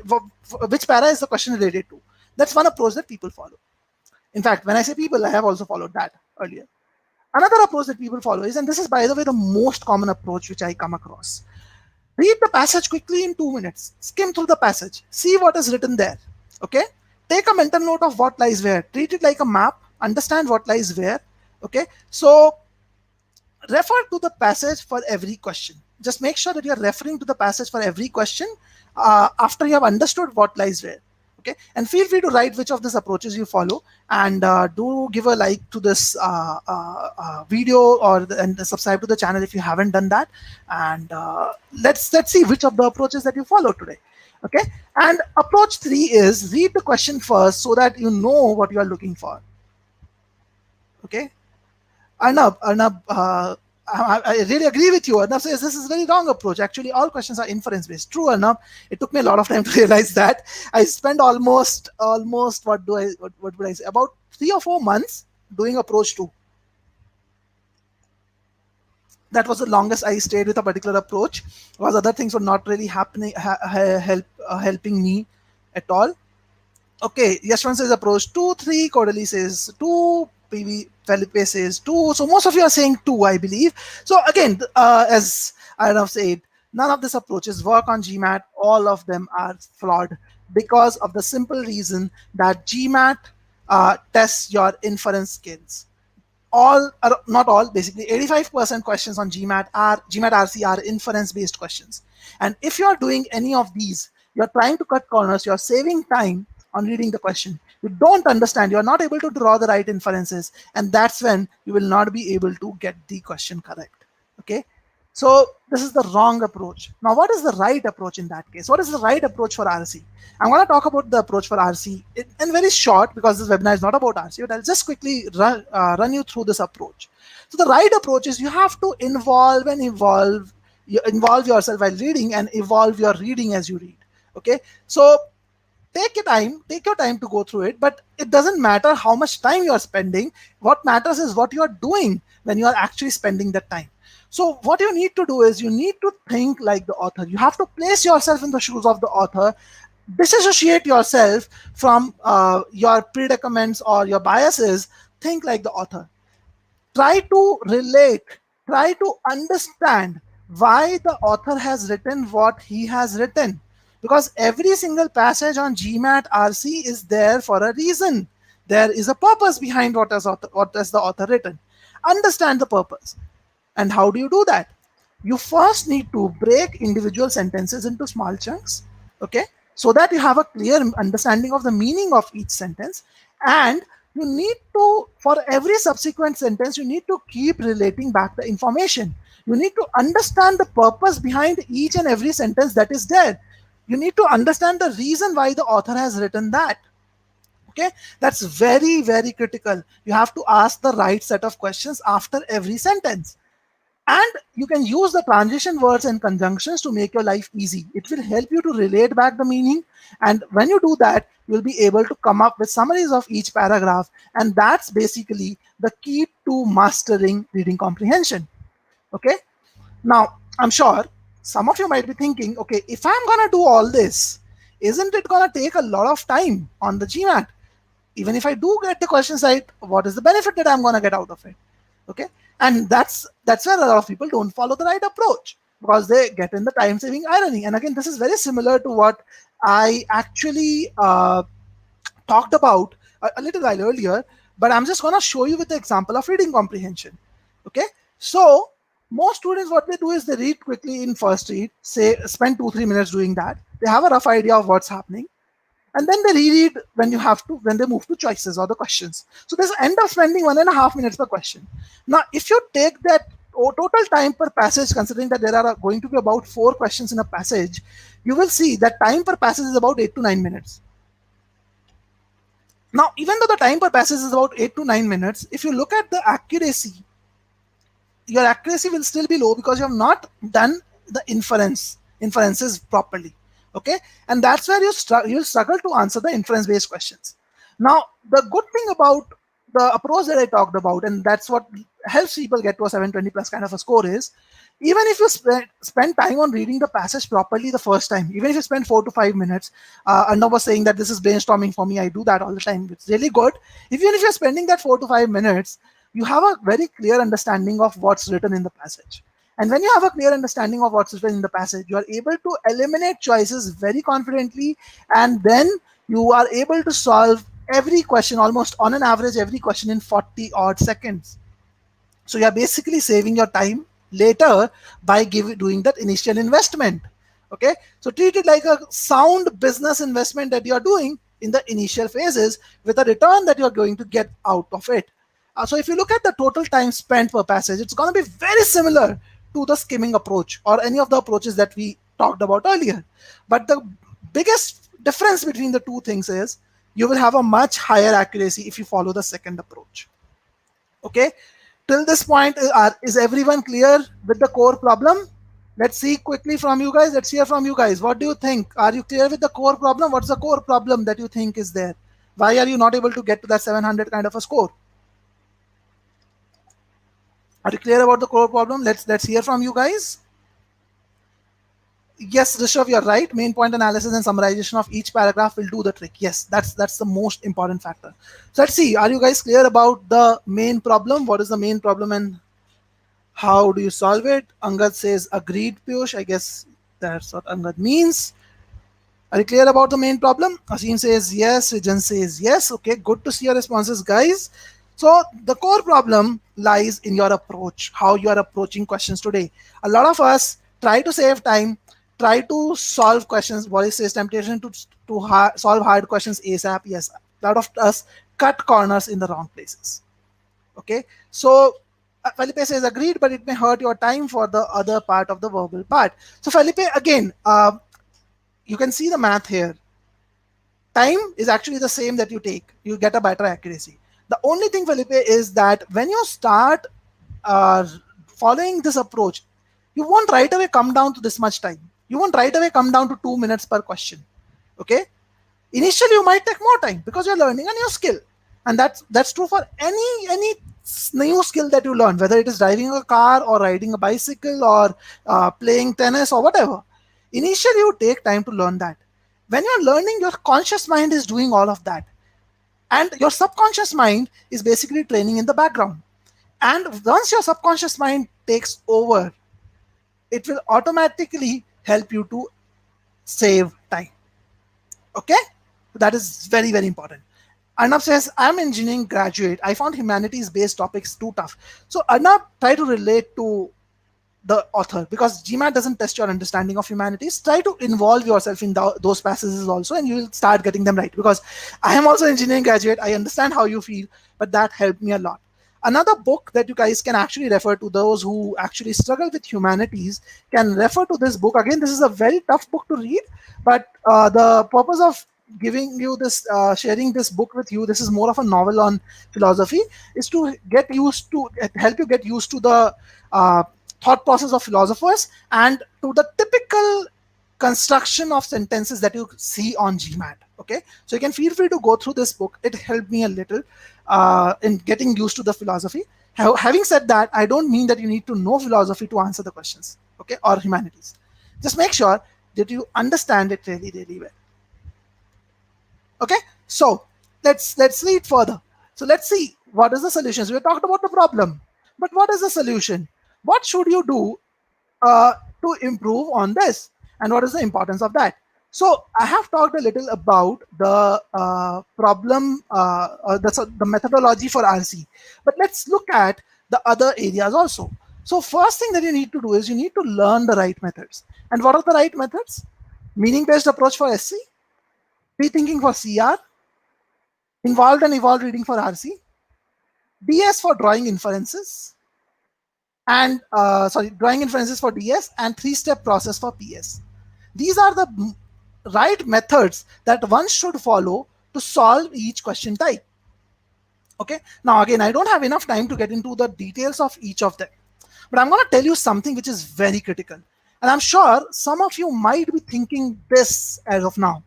which para is the question related to. That's one approach that people follow. In fact, when I say people, I have also followed that earlier. Another approach that people follow is, and this is by the way the most common approach which I come across, read the passage quickly in 2 minutes, skim through the passage, see what is written there. Okay, take a mental note of what lies where, treat it like a map, understand what lies where. Okay, so refer to the passage for every question. Just make sure that you're referring to the passage for every question after you have understood what lies where. Okay, and feel free to write which of these approaches you follow, and do give a like to this video and subscribe to the channel if you haven't done that. And let's see which of the approaches that you follow today. Okay, and approach 3 is read the question first so that you know what you are looking for. Okay, Arnab, I really agree with you. Arnab says this is a very wrong approach. Actually, all questions are inference based. True, Arnab. It took me a lot of time to realize that. I spent almost what would I say, about 3 or 4 months doing approach 2. That was the longest I stayed with a particular approach, because other things were not really happening, helping me at all. Okay, Yashwan says approach 2, 3. Cordeli says 2. Felipe says 2. So most of you are saying 2, I believe. So again, as I have said, none of these approaches work on GMAT. All of them are flawed because of the simple reason that GMAT tests your inference skills. Not all, basically 85% questions on GMAT RC are inference-based questions. And if you're doing any of these, you're trying to cut corners, you're saving time on reading the question. You don't understand, you're not able to draw the right inferences, and that's when you will not be able to get the question correct. Okay, so this is the wrong approach. Now, what is the right approach in that case? What is the right approach for RC? I'm going to talk about the approach for RC in very short, because this webinar is not about RC, but I'll just quickly run you through this approach. So the right approach is you have to involve yourself while reading and evolve your reading as you read. Okay, so take your time to go through it, but it doesn't matter how much time you're spending. What matters is what you're doing when you are actually spending that time. So what you need to do is you need to think like the author. You have to place yourself in the shoes of the author. disassociate yourself from your predicaments or your biases. Think like the author. Try to relate, try to understand why the author has written what he has written. Because every single passage on GMAT RC is there for a reason. There is a purpose behind what has the author written. Understand the purpose. And how do you do that? You first need to break individual sentences into small chunks, okay, so that you have a clear understanding of the meaning of each sentence. And you need to, for every subsequent sentence, you need to keep relating back the information. You need to understand the purpose behind each and every sentence that is there. You need to understand the reason why the author has written that. Okay, that's very, very critical. You have to ask the right set of questions after every sentence. And you can use the transition words and conjunctions to make your life easy. It will help you to relate back the meaning. And when you do that, you'll be able to come up with summaries of each paragraph. And that's basically the key to mastering reading comprehension. Okay. Now, I'm sure some of you might be thinking, okay, if I'm going to do all this, isn't it going to take a lot of time on the GMAT? Even if I do get the questions right, what is the benefit that I'm going to get out of it? Okay, and that's where a lot of people don't follow the right approach, because they get in the time-saving irony. And again, this is very similar to what I actually talked about a little while earlier, but I'm just going to show you with the example of reading comprehension. Okay, so most students, what they do is they read quickly in first read, say spend 2-3 minutes doing that. They have a rough idea of what's happening, and then they reread when they move to choices or the questions. So there's end up spending 1.5 minutes per question. Now, if you take that total time per passage, considering that there are going to be about 4 questions in a passage, you will see that time per passage is about 8 to 9 minutes. Now, even though the time per passage is about 8 to 9 minutes, if you look at the accuracy, your accuracy will still be low because you have not done the inferences properly. Okay, and that's where you'll struggle to answer the inference based questions. Now, the good thing about the approach that I talked about, and that's what helps people get to a 720 plus kind of a score, is even if you spend time on reading the passage properly the first time, even if you spend 4 to 5 minutes, Arnav was saying that this is brainstorming for me, I do that all the time, it's really good. Even if you're spending that 4 to 5 minutes, you have a very clear understanding of what's written in the passage. And when you have a clear understanding of what's written in the passage, you are able to eliminate choices very confidently, and then you are able to solve every question, almost on an average, every question in 40 odd seconds. So you're basically saving your time later by doing that initial investment. Okay, so treat it like a sound business investment that you're doing in the initial phases with a return that you're going to get out of it. So if you look at the total time spent per passage, it's going to be very similar to the skimming approach or any of the approaches that we talked about earlier. But the biggest difference between the two things is you will have a much higher accuracy if you follow the second approach. Okay, till this point, is everyone clear with the core problem? Let's see quickly from you guys. Let's hear from you guys. What do you think? Are you clear with the core problem? What's the core problem that you think is there? Why are you not able to get to that 700 kind of a score? Are you clear about the core problem? Let's hear from you guys. Yes, Rishabh, you're right. Main point analysis and summarization of each paragraph will do the trick. Yes, that's the most important factor. So let's see. Are you guys clear about the main problem? What is the main problem and how do you solve it? Angad says agreed, Piyush. I guess that's what Angad means. Are you clear about the main problem? Asim says yes. Rijan says yes. Okay, good to see your responses, guys. So the core problem lies in your approach, how you are approaching questions today. A lot of us try to save time, try to solve questions. Boris says temptation to solve hard questions ASAP. Yes, a lot of us cut corners in the wrong places. Okay, so Felipe says agreed, but it may hurt your time for the other part of the verbal part. So Felipe, again, you can see the math here. Time is actually the same that you take. You get a better accuracy. The only thing, Felipe, is that when you start following this approach, you won't right away come down to this much time. You won't right away come down to 2 minutes per question. Okay? Initially, you might take more time because you're learning a new skill. And that's true for any new skill that you learn, whether it is driving a car or riding a bicycle or playing tennis or whatever. Initially, you take time to learn that. When you're learning, your conscious mind is doing all of that, and your subconscious mind is basically training in the background. And once your subconscious mind takes over, it will automatically help you to save time. Okay, that is very, very important. Arnab says, I'm engineering graduate, I found humanities based topics too tough. So Arnab, try to relate to the author, because GMAT doesn't test your understanding of humanities. Try to involve yourself in those passages also, and you will start getting them right. Because I am also engineering graduate, I understand how you feel, but that helped me a lot. Another book that you guys can actually refer to, those who actually struggle with humanities can refer to this book. Again, this is a very tough book to read, but the purpose of giving you this, sharing this book with you, this is more of a novel on philosophy, is to get used to, help you get used to the thought process of philosophers and to the typical construction of sentences that you see on GMAT. Okay, so you can feel free to go through this book. It helped me a little in getting used to the philosophy. Having said that, I don't mean that you need to know philosophy to answer the questions, okay, or humanities. Just make sure that you understand it really, really well. Okay, so let's read further. So let's see what is the solutions. We talked about the problem, but what is the solution? What should you do uh, to improve on this, and what is the importance of that? So I have talked a little about the problem, the methodology for RC, but let's look at the other areas also. So first thing that you need to do is you need to learn the right methods. And what are the right methods? Meaning based approach for SC, rethinking for CR, involved and evolved reading for RC, DS for drawing inferences, and drawing inferences for DS, and three-step process for PS. These are the right methods that one should follow to solve each question type. Okay, now again, I don't have enough time to get into the details of each of them, but I'm going to tell you something which is very critical. And I'm sure some of you might be thinking this as of now.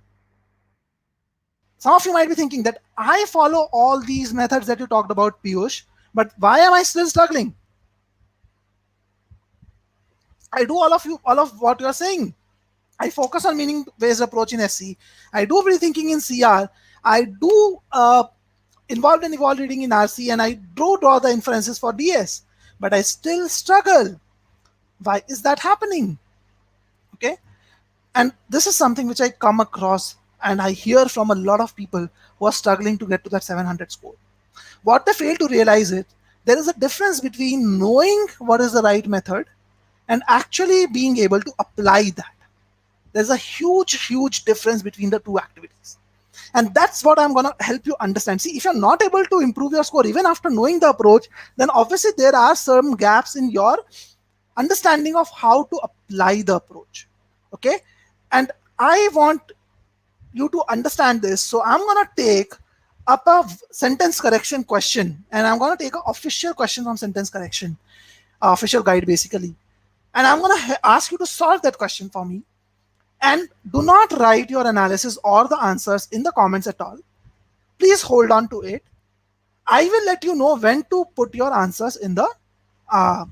Some of you might be thinking that I follow all these methods that you talked about, Piyush, but why am I still struggling? I do all of what you're saying. I focus on meaning-based approach in SC. I do rethinking in CR. I do involved and evolved reading in RC, and I do draw the inferences for DS. But I still struggle. Why is that happening? Okay, and this is something which I come across and I hear from a lot of people who are struggling to get to that 700 score. What they fail to realize is there is a difference between knowing what is the right method and actually being able to apply that. There's a huge difference between the two activities. And that's what I'm going to help you understand. See, if you're not able to improve your score even after knowing the approach, then obviously there are some gaps in your understanding of how to apply the approach. Okay, and I want you to understand this, so I'm going to take up a sentence correction question, and I'm going to take an official question from sentence correction, official guide basically, and I'm going to ask you to solve that question for me. And do not write your analysis or the answers in the comments at all. Please hold on to it. I will let you know when to put your answers in the uh,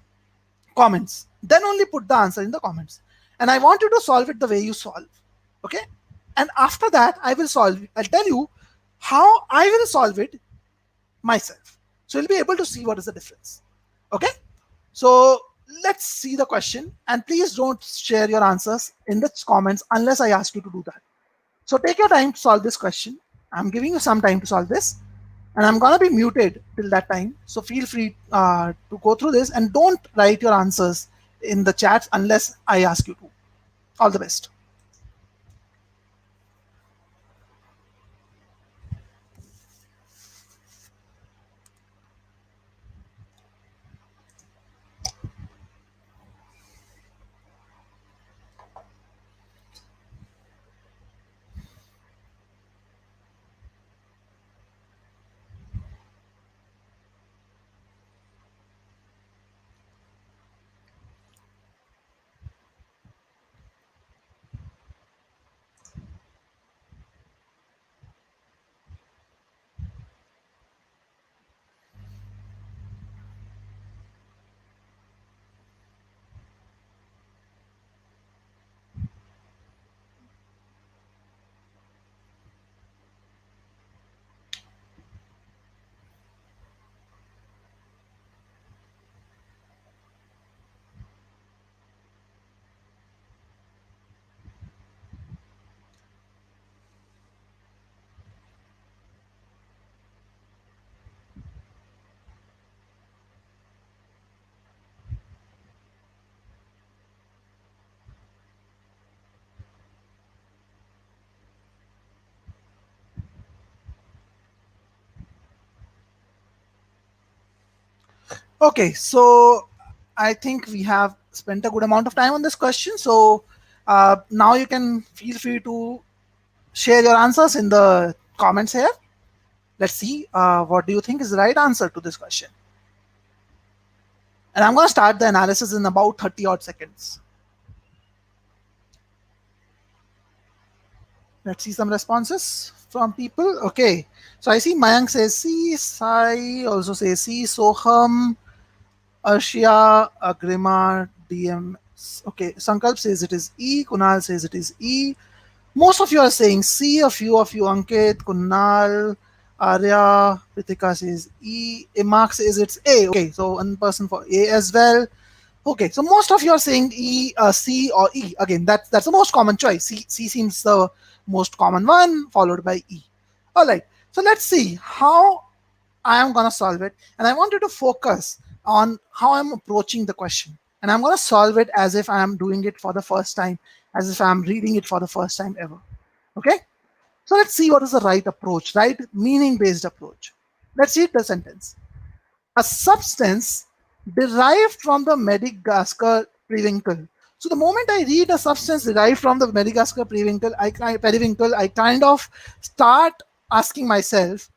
comments. Then only put the answer in the comments. And I want you to solve it the way you solve. Okay? And after that, I'll tell you how I will solve it myself. So you'll be able to see what is the difference. Okay? So let's see the question, and please don't share your answers in the comments unless I ask you to do that. So take your time to solve this question. I'm giving you some time to solve this, and I'm gonna be muted till that time. So feel free to go through this, and don't write your answers in the chats unless I ask you to. All the best. Okay, so I think we have spent a good amount of time on this question. So now you can feel free to share your answers in the comments here. Let's see what do you think is the right answer to this question. And I'm going to start the analysis in about 30 odd seconds. Let's see some responses from people. Okay, so I see Mayank says C, Sai also says C, Soham, Arshia, Agrima, DM. Okay, Sankalp says it is E, Kunal says it is E. Most of you are saying C, a few of you, Ankit, Kunal, Arya, Pritika says E, Imak says it's A. Okay, so one person for A as well. Okay, so most of you are saying E, C, or E. Again, that's the most common choice. C seems the most common one, followed by E. All right, so let's see how I am going to solve it. And I want you to focus on how I'm approaching the question. And I'm going to solve it as if I am doing it for the first time, as if I'm reading it for the first time ever. Okay, so let's see what is the right approach, right meaning based approach. Let's read the sentence. A substance derived from the Madagascar periwinkle. So the moment I read a substance derived from the Madagascar periwinkle, I kind of start asking myself,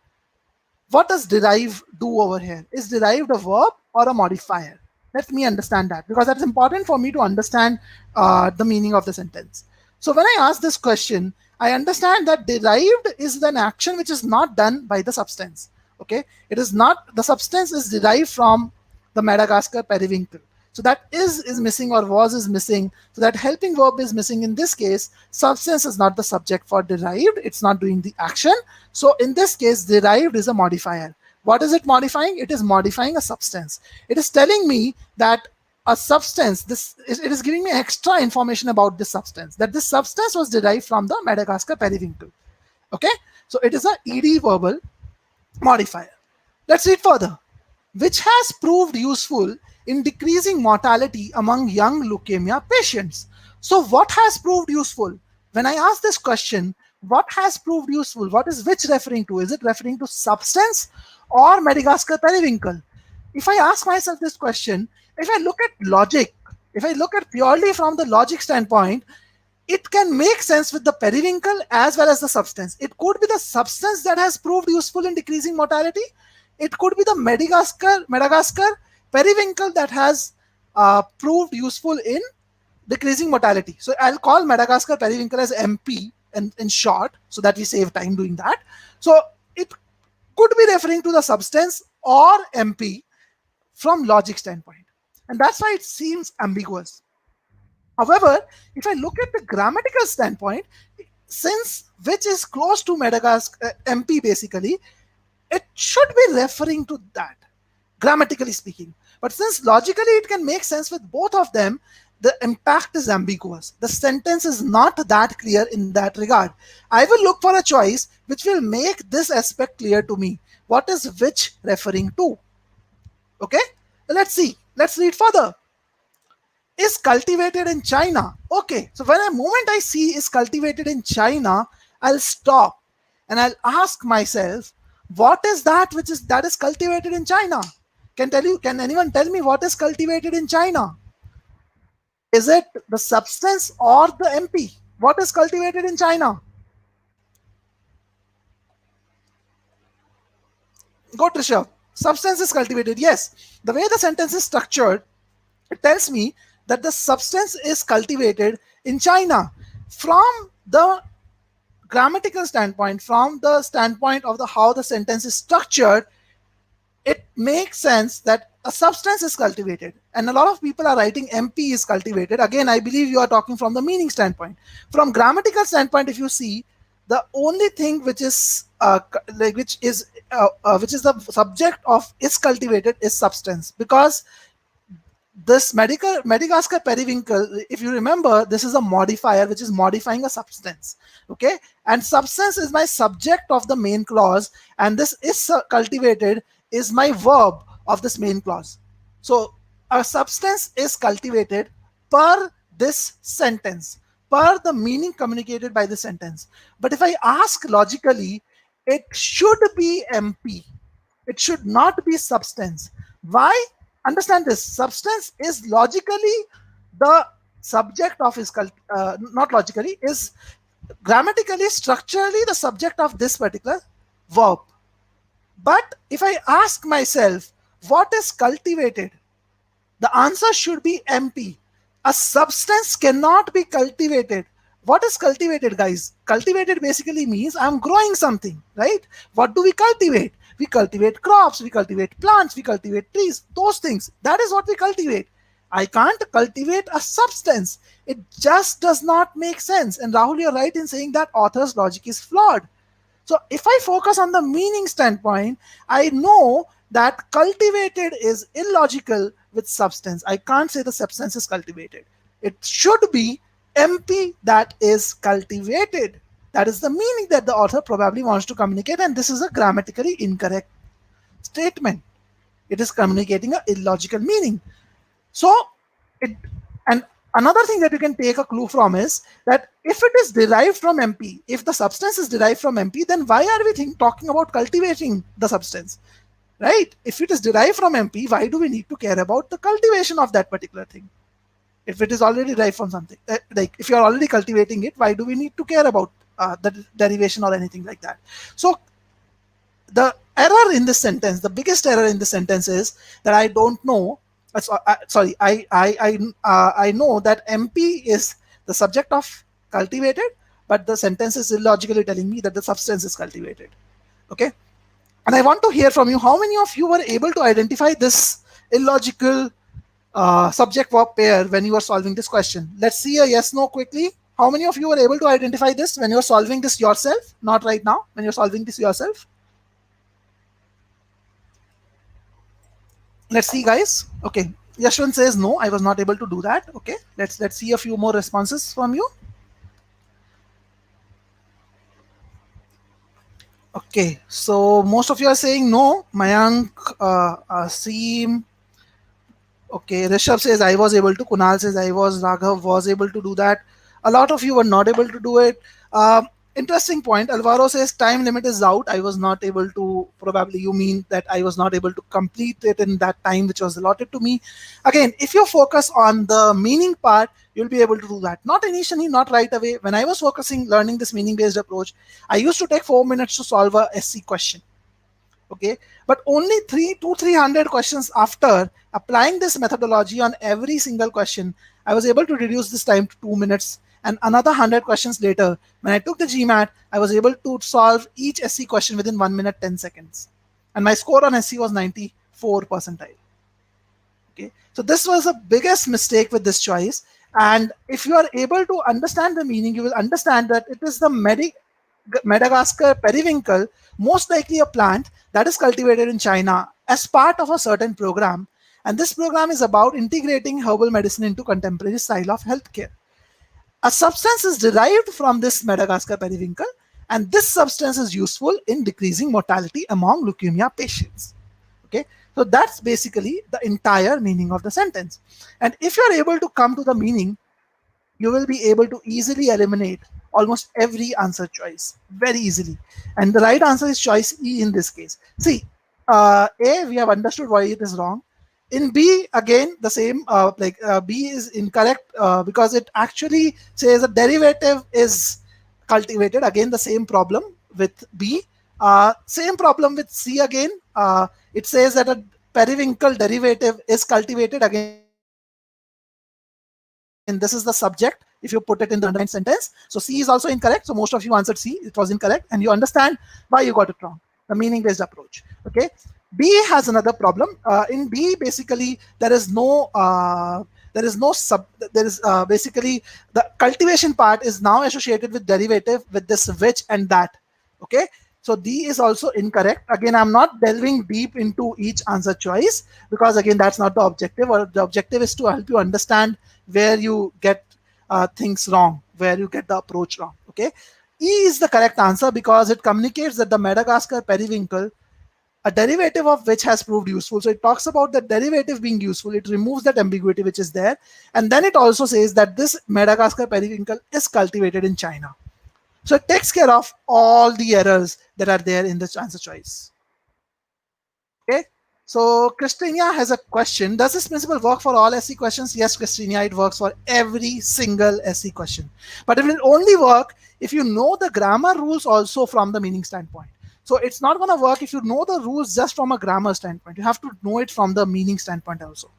what does derive do over here? Is derived a verb or a modifier? Let me understand that, because that's important for me to understand the meaning of the sentence. So when I ask this question, I understand that derived is an action which is not done by the substance. Okay, it is not, the substance is derived from the Madagascar periwinkle. So that is missing, or was is missing. So that helping verb is missing in this case. Substance is not the subject for derived. It's not doing the action. So in this case, derived is a modifier. What is it modifying? It is modifying a substance. It is telling me that a substance, it is giving me extra information about this substance, that this substance was derived from the Madagascar periwinkle. Okay, so it is a ed verbal modifier. Let's read further. Which has proved useful in decreasing mortality among young leukemia patients. So what has proved useful? When I ask this question, what has proved useful? What is which referring to? Is it referring to substance or Madagascar periwinkle? If I ask myself this question, if I look at logic, if I look at purely from the logic standpoint, it can make sense with the periwinkle as well as the substance. It could be the substance that has proved useful in decreasing mortality. It could be the Madagascar periwinkle that has proved useful in decreasing mortality. So I'll call Madagascar periwinkle as MP in short, so that we save time doing that. So it could be referring to the substance or MP from logic standpoint. And that's why it seems ambiguous. However, if I look at the grammatical standpoint, since which is close to Madagascar MP basically, it should be referring to that, grammatically speaking. But since logically it can make sense with both of them, the impact is ambiguous. The sentence is not that clear in that regard. I will look for a choice which will make this aspect clear to me. What is which referring to? Okay, let's see. Let's read further. Is cultivated in China. Okay, so when a moment I see is cultivated in China, I'll stop and I'll ask myself, what is that that is cultivated in China? Can anyone tell me what is cultivated in China? Is it the substance or the MP? What is cultivated in China? Go Trisha. Substance is cultivated. Yes. The way the sentence is structured, it tells me that the substance is cultivated in China. From the grammatical standpoint, from the standpoint of how the sentence is structured, it makes sense that a substance is cultivated. And a lot of people are writing MP is cultivated. Again, I believe you are talking from the meaning standpoint. From grammatical standpoint, if you see, the only thing which is which is the subject of is cultivated is substance, because this Madagascar periwinkle, if you remember, this is a modifier which is modifying a substance. Okay, and substance is my subject of the main clause, and this is cultivated is my verb of this main clause. So a substance is cultivated per this sentence, per the meaning communicated by the sentence. But if I ask logically, it should be MP. It should not be substance. Why? understand this, substance is logically the subject of his not logically, is grammatically, structurally the subject of this particular verb. But if I ask myself what is cultivated, the answer should be MP. A substance cannot be cultivated. What is cultivated, guys? Cultivated basically means I'm growing something, right? What do we cultivate? We cultivate crops, we cultivate plants, we cultivate trees, those things. That is what we cultivate. I can't cultivate a substance. It just does not make sense. And Rahul, you're right in saying that author's logic is flawed. So if I focus on the meaning standpoint, I know that cultivated is illogical with substance. I can't say the substance is cultivated. It should be MP that is cultivated. That is the meaning that the author probably wants to communicate, and this is a grammatically incorrect statement. It is communicating an illogical meaning. So, it, and another thing that you can take a clue from is that if it is derived from MP, if the substance is derived from MP, then why are we talking about cultivating the substance, right? If it is derived from MP, why do we need to care about the cultivation of that particular thing? If it is already derived from something, like if you are already cultivating it, why do we need to care about the derivation or anything like that? So the error in this sentence, the biggest error in this sentence is that I don't know. I know that MP is the subject of cultivated, but the sentence is illogically telling me that the substance is cultivated. Okay, and I want to hear from you. How many of you were able to identify this illogical subject verb pair when you were solving this question? Let's see a yes no quickly. How many of you were able to identify this when you're solving this yourself? Not right now, when you're solving this yourself. Let's see, guys. Okay, Yashwant says no, I was not able to do that. Okay, let's see a few more responses from you. Okay, so most of you are saying no. Mayank, Asim. Okay, Rishabh says I was able to. Kunal says I was. Raghav was able to do that. A lot of you were not able to do it. Interesting point. Alvaro says time limit is out. I was not able to. Probably you mean that I was not able to complete it in that time which was allotted to me. Again, if you focus on the meaning part, you'll be able to do that. Not initially, not right away. When I was focusing, learning this meaning based approach, I used to take 4 minutes to solve a SC question. Okay, but only 300 questions after applying this methodology on every single question, I was able to reduce this time to 2 minutes. And another 100 questions later, when I took the GMAT, I was able to solve each SC question within 1 minute 10 seconds, and my score on SC was 94 percentile. Okay, so this was the biggest mistake with this choice. And if you are able to understand the meaning, you will understand that it is the Madagascar periwinkle, most likely a plant that is cultivated in China as part of a certain program. And this program is about integrating herbal medicine into contemporary style of healthcare. A substance is derived from this Madagascar periwinkle, and this substance is useful in decreasing mortality among leukemia patients. Okay, so that's basically the entire meaning of the sentence. And if you're able to come to the meaning, you will be able to easily eliminate almost every answer choice very easily. And the right answer is choice E in this case. See, A, we have understood why it is wrong. In B, again, the same, B is incorrect because it actually says a derivative is cultivated. Again, the same problem with B. Same problem with C again. It says that a periwinkle derivative is cultivated. Again, this is the subject if you put it in the underlined sentence. So C is also incorrect. So most of you answered C. It was incorrect, and you understand why you got it wrong. The meaning-based approach. Okay. B has another problem. In B, basically, basically the cultivation part is now associated with derivative with this which and that. Okay. So D is also incorrect. Again, I'm not delving deep into each answer choice because again, that's not the objective. Or the objective is to help you understand where you get things wrong, where you get the approach wrong. Okay. E is the correct answer because it communicates that the Madagascar periwinkle, a derivative of which has proved useful. So it talks about the derivative being useful. It removes that ambiguity which is there. And then it also says that this Madagascar periwinkle is cultivated in China. So it takes care of all the errors that are there in the answer choice. Okay. So Christina has a question. Does this principle work for all SE questions? Yes, Christina, it works for every single SE question. But it will only work if you know the grammar rules also from the meaning standpoint. So it's not going to work if you know the rules just from a grammar standpoint. You have to know it from the meaning standpoint also.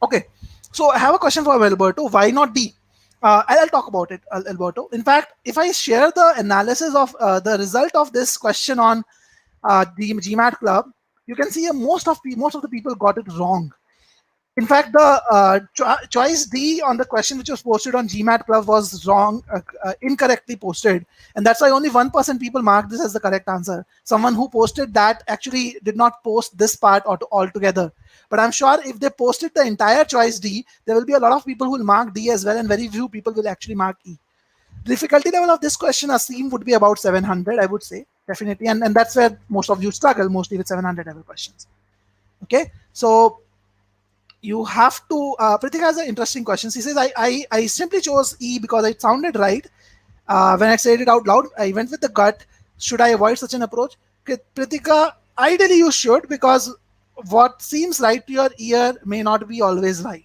Okay. So I have a question for Alberto. Why not D? I'll talk about it, Alberto. In fact, if I share the analysis of the result of this question on the GMAT club, you can see most of the people got it wrong. In fact, the choice D on the question which was posted on GMAT Club was wrong, incorrectly posted, and that's why only 1% people marked this as the correct answer. Someone who posted that actually did not post this part altogether. But I'm sure if they posted the entire choice D, there will be a lot of people who will mark D as well, and very few people will actually mark E. Difficulty level of this question, Asim, would be about 700, I would say, definitely, and that's where most of you struggle, mostly with 700 level questions. Okay, so you have to Pritika has an interesting question. She says, I simply chose E because it sounded right. When I said it out loud, I went with the gut. Should I avoid such an approach? Pritika, ideally you should, because what seems right to your ear may not be always right.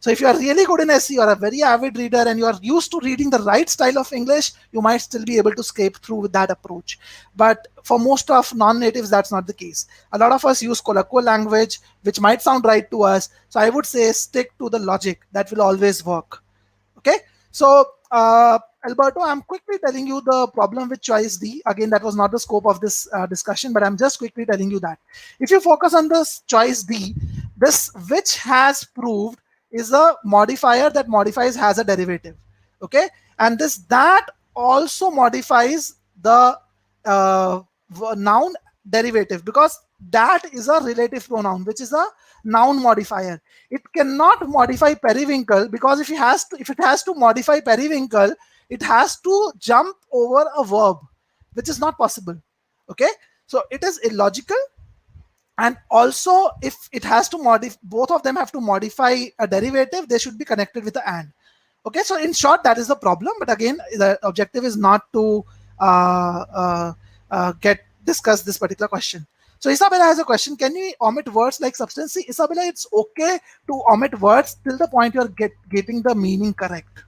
So if you are really good in SE, you are a very avid reader and you are used to reading the right style of English, you might still be able to scrape through with that approach. But for most of non-natives, that's not the case. A lot of us use colloquial language, which might sound right to us. So I would say stick to the logic. That will always work. Okay. So Alberto, I'm quickly telling you the problem with choice D. Again, that was not the scope of this discussion, but I'm just quickly telling you that. If you focus on this choice D, this which has proved is a modifier that modifies has a derivative. Okay. And this that also modifies the noun derivative, because that is a relative pronoun, which is a noun modifier. It cannot modify periwinkle, because if it has to modify periwinkle, it has to jump over a verb, which is not possible. Okay, so it is illogical. And also, if it has to modify, both of them have to modify a derivative, they should be connected with the and. Okay, so in short, that is the problem. But again, the objective is not to discuss this particular question. So Isabella has a question. Can you omit words like substance? See, Isabella, it's okay to omit words till the point you're getting the meaning correct.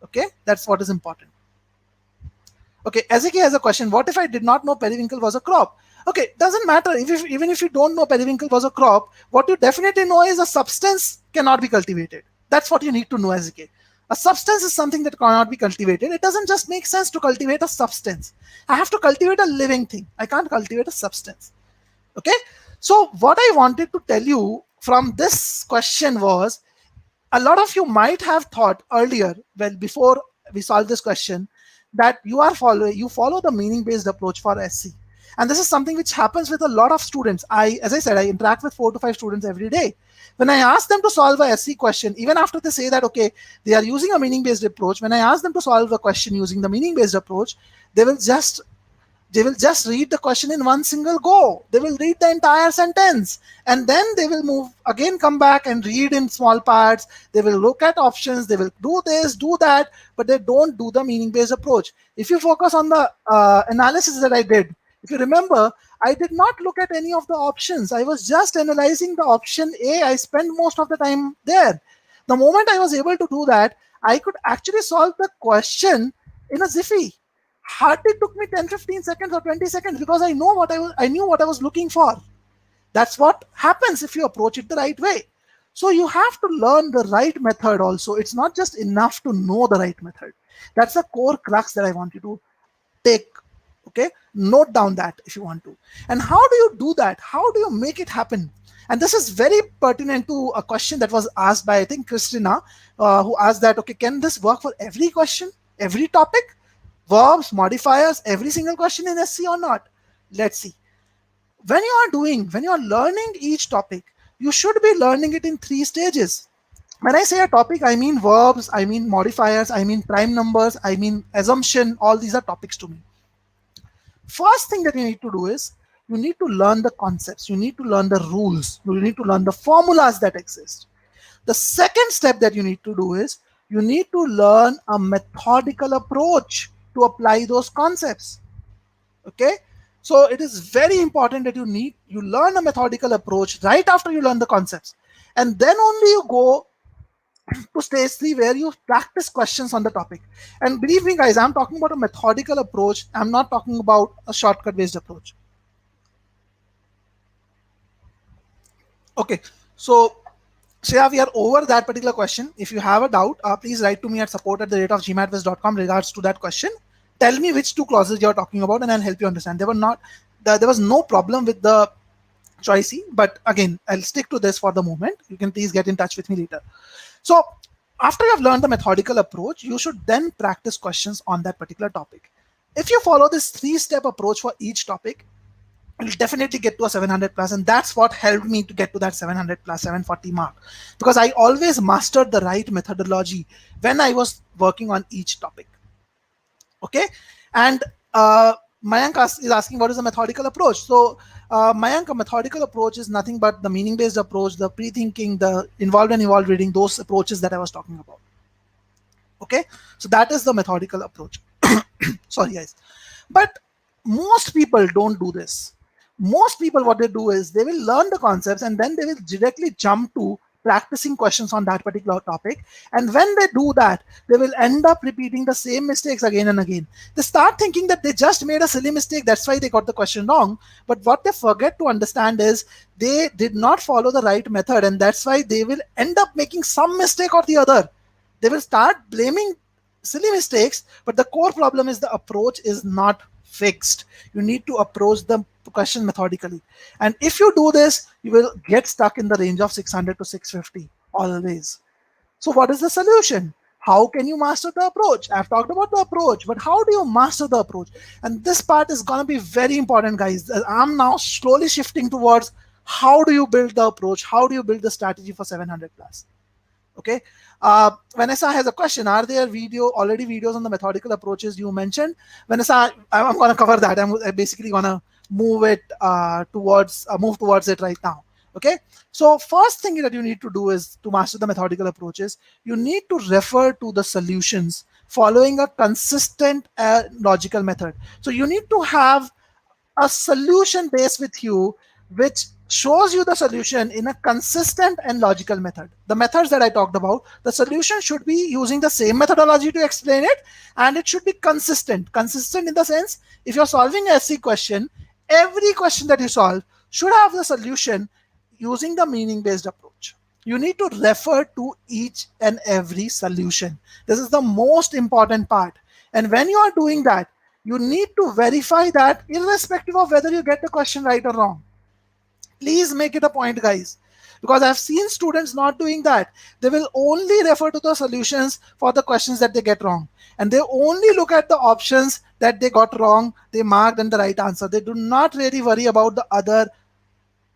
Okay, that's what is important. Okay, Ezeki has a question. What if I did not know periwinkle was a crop? Okay, doesn't matter. Even if you don't know periwinkle was a crop, what you definitely know is a substance cannot be cultivated. That's what you need to know, Ezeki. A substance is something that cannot be cultivated. It doesn't just make sense to cultivate a substance. I have to cultivate a living thing. I can't cultivate a substance. Okay, so what I wanted to tell you from this question was, a lot of you might have thought earlier, well, before we solve this question, that you follow the meaning based approach for SC. And this is something which happens with a lot of students. As I said, I interact with 4 to 5 students every day. When I ask them to solve a SC question, even after they say that, okay, they are using a meaning based approach, when I ask them to solve a question using the meaning based approach, they will just read the question in one single go. They will read the entire sentence, and then they will come back and read in small parts. They will look at options. They will do this, do that, but they don't do the meaning-based approach. If you focus on the analysis that I did, if you remember, I did not look at any of the options. I was just analyzing the option A. I spent most of the time there. The moment I was able to do that, I could actually solve the question in a jiffy. Hardly took me 10-15 seconds or 20 seconds, because I knew what I was looking for. That's what happens if you approach it the right way. So you have to learn the right method also. It's not just enough to know the right method. That's the core crux that I want you to take. Okay, note down that if you want to. And how do you do that? How do you make it happen? And this is very pertinent to a question that was asked by, I think, Christina, who asked that, okay, can this work for every question, every topic? Verbs, modifiers, every single question in SC or not? Let's see. When you are learning each topic, you should be learning it in 3 stages. When I say a topic, I mean verbs, I mean modifiers, I mean prime numbers, I mean assumption. All these are topics to me. First thing that you need to do is you need to learn the concepts. You need to learn the rules. You need to learn the formulas that exist. The second step that you need to do is you need to learn a methodical approach to apply those concepts. Okay, So it is very important that you learn a methodical approach right after you learn the concepts, and then only you go to stage 3 where you practice questions on the topic. And believe me guys, I'm talking about a methodical approach. I'm not talking about a shortcut based approach. Okay, so Shreya, we are over that particular question. If you have a doubt, please write to me at support@gmatwiz.com regards to that question. Tell me which two clauses you're talking about, and I'll help you understand. There was no problem with the choice C, but again, I'll stick to this for the moment. You can please get in touch with me later. So, after you have learned the methodical approach, you should then practice questions on that particular topic. If you follow this 3-step approach for each topic, you'll definitely get to a 700 plus, and that's what helped me to get to that 700 plus 740 mark, because I always mastered the right methodology when I was working on each topic. Okay, and Mayank is asking what is a methodical approach. So Mayank, a methodical approach is nothing but the meaning based approach, the pre-thinking, the involved and evolved reading, those approaches that I was talking about. Okay, so that is the methodical approach. Sorry guys, but most people don't do this. Most people, what they do is they will learn the concepts and then they will directly jump to practicing questions on that particular topic. And when they do that, they will end up repeating the same mistakes again and again. They start thinking that they just made a silly mistake, that's why they got the question wrong. But what they forget to understand is they did not follow the right method, and that's why they will end up making some mistake or the other. They will start blaming silly mistakes, but the core problem is the approach is not fixed. You need to approach the question methodically, and if you do this, you will get stuck in the range of 600 to 650 always. So what is the solution? How can you master the approach? I've talked about the approach, but how do you master the approach? And this part is going to be very important, guys. I'm now slowly shifting towards how do you build the approach, how do you build the strategy for 700 plus. Okay, Vanessa has a question. Are there already videos on the methodical approaches you mentioned? Vanessa, I'm going to cover that. I'm basically going to move towards it right now. Okay, so first thing that you need to do is to master the methodical approaches, you need to refer to the solutions following a consistent logical method. So you need to have a solution base with you which shows you the solution in a consistent and logical method. The methods that I talked about, the solution should be using the same methodology to explain it, and it should be consistent. Consistent in the sense, if you're solving a SC question, every question that you solve should have the solution using the meaning-based approach. You need to refer to each and every solution. This is the most important part. And when you are doing that, you need to verify that irrespective of whether you get the question right or wrong. Please make it a point, guys, because I've seen students not doing that. They will only refer to the solutions for the questions that they get wrong, and they only look at the options that they got wrong, they marked, and the right answer. They do not really worry about the other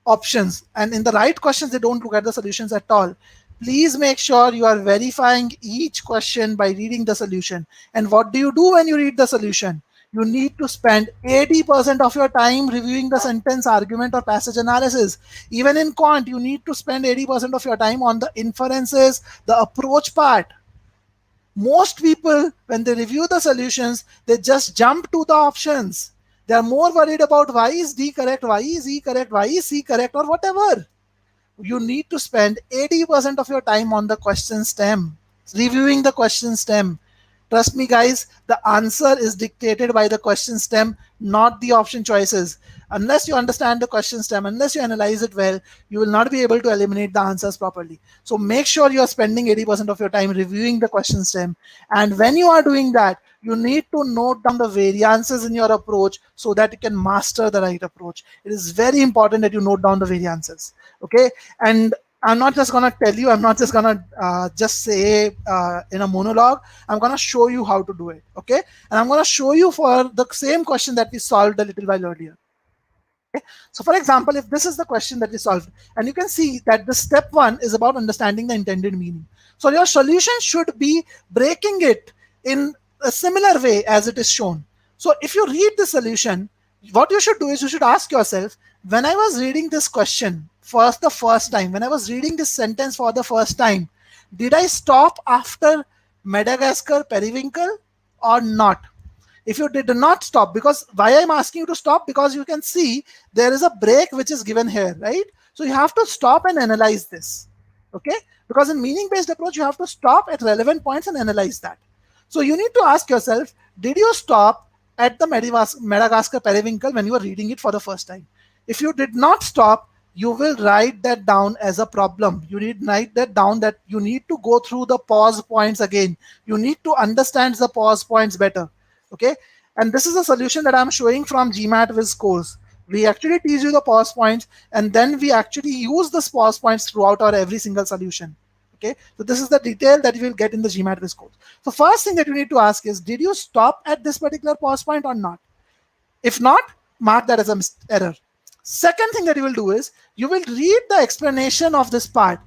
options, and in the right questions they don't look at the solutions at all. Please make sure you are verifying each question by reading the solution. And what do you do when you read the solution? You need to spend 80% of your time reviewing the sentence, argument, or passage analysis. Even in quant, you need to spend 80% of your time on the inferences, the approach part. Most people, when they review the solutions, they just jump to the options. They are more worried about why is D correct, why is E correct, why is C correct, or whatever. You need to spend 80% of your time on the question stem, reviewing the question stem. Trust me, guys, the answer is dictated by the question stem, not the option choices. Unless you understand the question stem, unless you analyze it well, you will not be able to eliminate the answers properly. So make sure you are spending 80% of your time reviewing the question stem. And when you are doing that, you need to note down the variances in your approach so that you can master the right approach. It is very important that you note down the variances. Okay, and I'm not just gonna tell you, I'm not just gonna just say in a monologue. I'm gonna show you how to do it. Okay, and I'm gonna show you for the same question that we solved a little while earlier. Okay? So for example, if this is the question that we solved, and you can see that the step 1 is about understanding the intended meaning. So your solution should be breaking it in a similar way as it is shown. So if you read the solution, what you should do is you should ask yourself, when I was reading this question the first time, when I was reading this sentence for the first time, did I stop after Madagascar periwinkle or not? If you did not stop, because why I'm asking you to stop, because you can see there is a break which is given here, right? So you have to stop and analyze this, okay? Because in meaning based approach, you have to stop at relevant points and analyze that. So you need to ask yourself, did you stop at the Madagascar periwinkle when you were reading it for the first time? If you did not stop, you will write that down as a problem. You need to write that down, that you need to go through the pause points again. You need to understand the pause points better. Okay. And this is a solution that I'm showing from GMATWhiz course. We actually teach you the pause points, and then we actually use the pause points throughout our every single solution. Okay. So this is the detail that you will get in the GMATWhiz course. So first thing that you need to ask is, did you stop at this particular pause point or not? If not, mark that as an error. Second thing that you will do is, you will read the explanation of this part.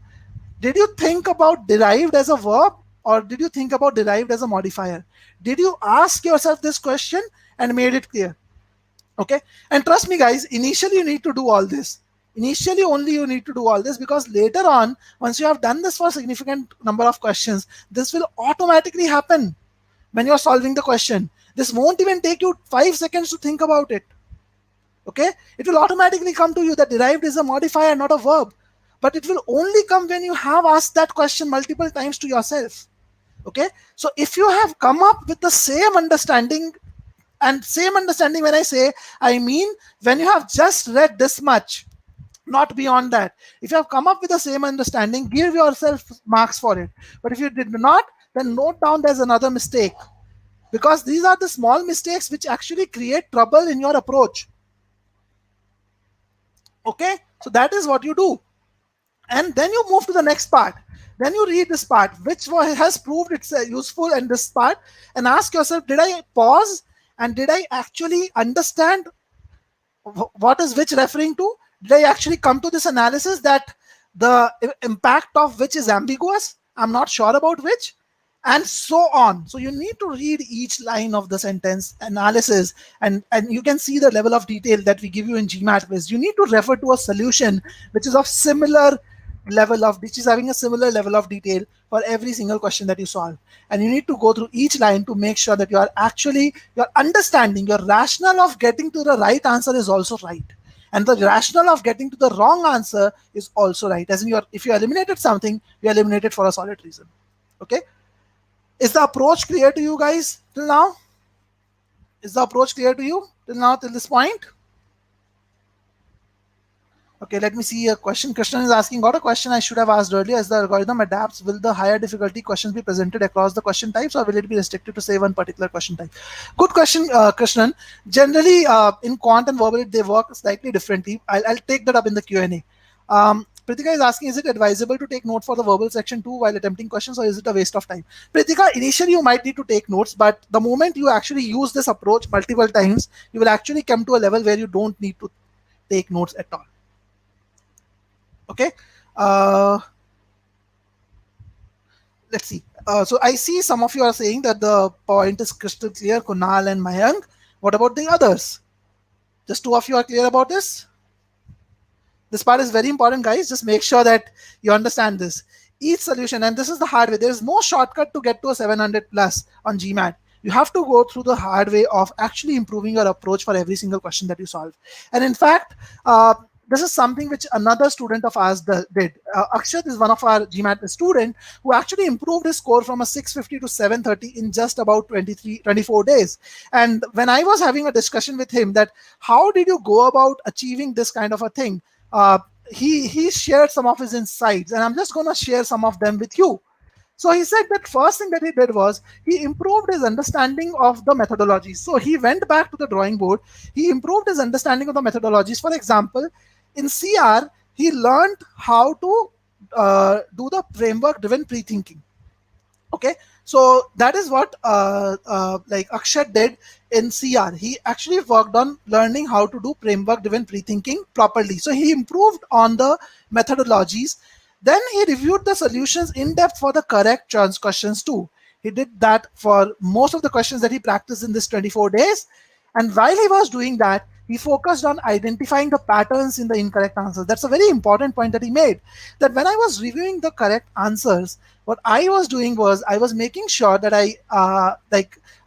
Did you think about derived as a verb, or did you think about derived as a modifier? Did you ask yourself this question and made it clear? Okay. And trust me, guys, initially you need to do all this. Initially only you need to do all this, because later on, once you have done this for a significant number of questions, this will automatically happen when you're solving the question. This won't even take you 5 seconds to think about it. Okay, it will automatically come to you that derived is a modifier, not a verb. But it will only come when you have asked that question multiple times to yourself. Okay, so if you have come up with the same understanding, and same understanding when I say, I mean when you have just read this much, not beyond that. If you have come up with the same understanding, give yourself marks for it. But if you did not, then note down there's another mistake, because these are the small mistakes which actually create trouble in your approach. Okay, so that is what you do. And then you move to the next part. Then you read this part, which has proved it's useful in this part, and ask yourself, did I pause and did I actually understand what is which referring to? Did I actually come to this analysis that the impact of which is ambiguous? I'm not sure about which, and so on. So you need to read each line of the sentence analysis, and you can see the level of detail that we give you in GMATWhiz. You need to refer to a solution which is of similar level of, which is having a similar level of detail for every single question that you solve. And you need to go through each line to make sure that you are actually, your understanding, your rationale of getting to the right answer is also right. And the rationale of getting to the wrong answer is also right. As in, if you eliminated something, you eliminated for a solid reason. Okay. Is the approach clear to you guys till now? Is the approach clear to you till now, till this point? Okay, let me see a question. Krishnan is asking, got a question I should have asked earlier. As the algorithm adapts, will the higher difficulty questions be presented across the question types, or will it be restricted to say one particular question type? Good question, Krishnan. Generally, in quant and verbal, they work slightly differently. I'll take that up in the Q&A. Pritika is asking, is it advisable to take note for the verbal section too while attempting questions, or is it a waste of time? Pritika, initially you might need to take notes, but the moment you actually use this approach multiple times, you will actually come to a level where you don't need to take notes at all. Okay. Let's see. So I see some of you are saying that the point is crystal clear, Kunal and Mayank. What about the others? Just 2 of you are clear about this? This part is very important, guys. Just make sure that you understand this. Each solution, and this is the hard way. There is no shortcut to get to a 700 plus on GMAT. You have to go through the hard way of actually improving your approach for every single question that you solve. And in fact, this is something which another student of ours did. Akshat is one of our GMAT student who actually improved his score from a 650 to 730 in just about 24 days. And when I was having a discussion with him that how did you go about achieving this kind of a thing, he shared some of his insights, and I'm just going to share some of them with you. So he said that first thing that he did was he improved his understanding of the methodologies. So he went back to the drawing board. He improved his understanding of the methodologies. For example, in CR, he learned how to do the framework-driven pre-thinking. Okay, so that is what like Akshat did in CR. He actually worked on learning how to do framework-driven pre-thinking properly. So he improved on the methodologies. Then he reviewed the solutions in depth for the correct chance questions too. He did that for most of the questions that he practiced in this 24 days. And while he was doing that, He focused on identifying the patterns in the incorrect answers. That's a very important point that he made. That when I was reviewing the correct answers, what I was doing was I was making sure that I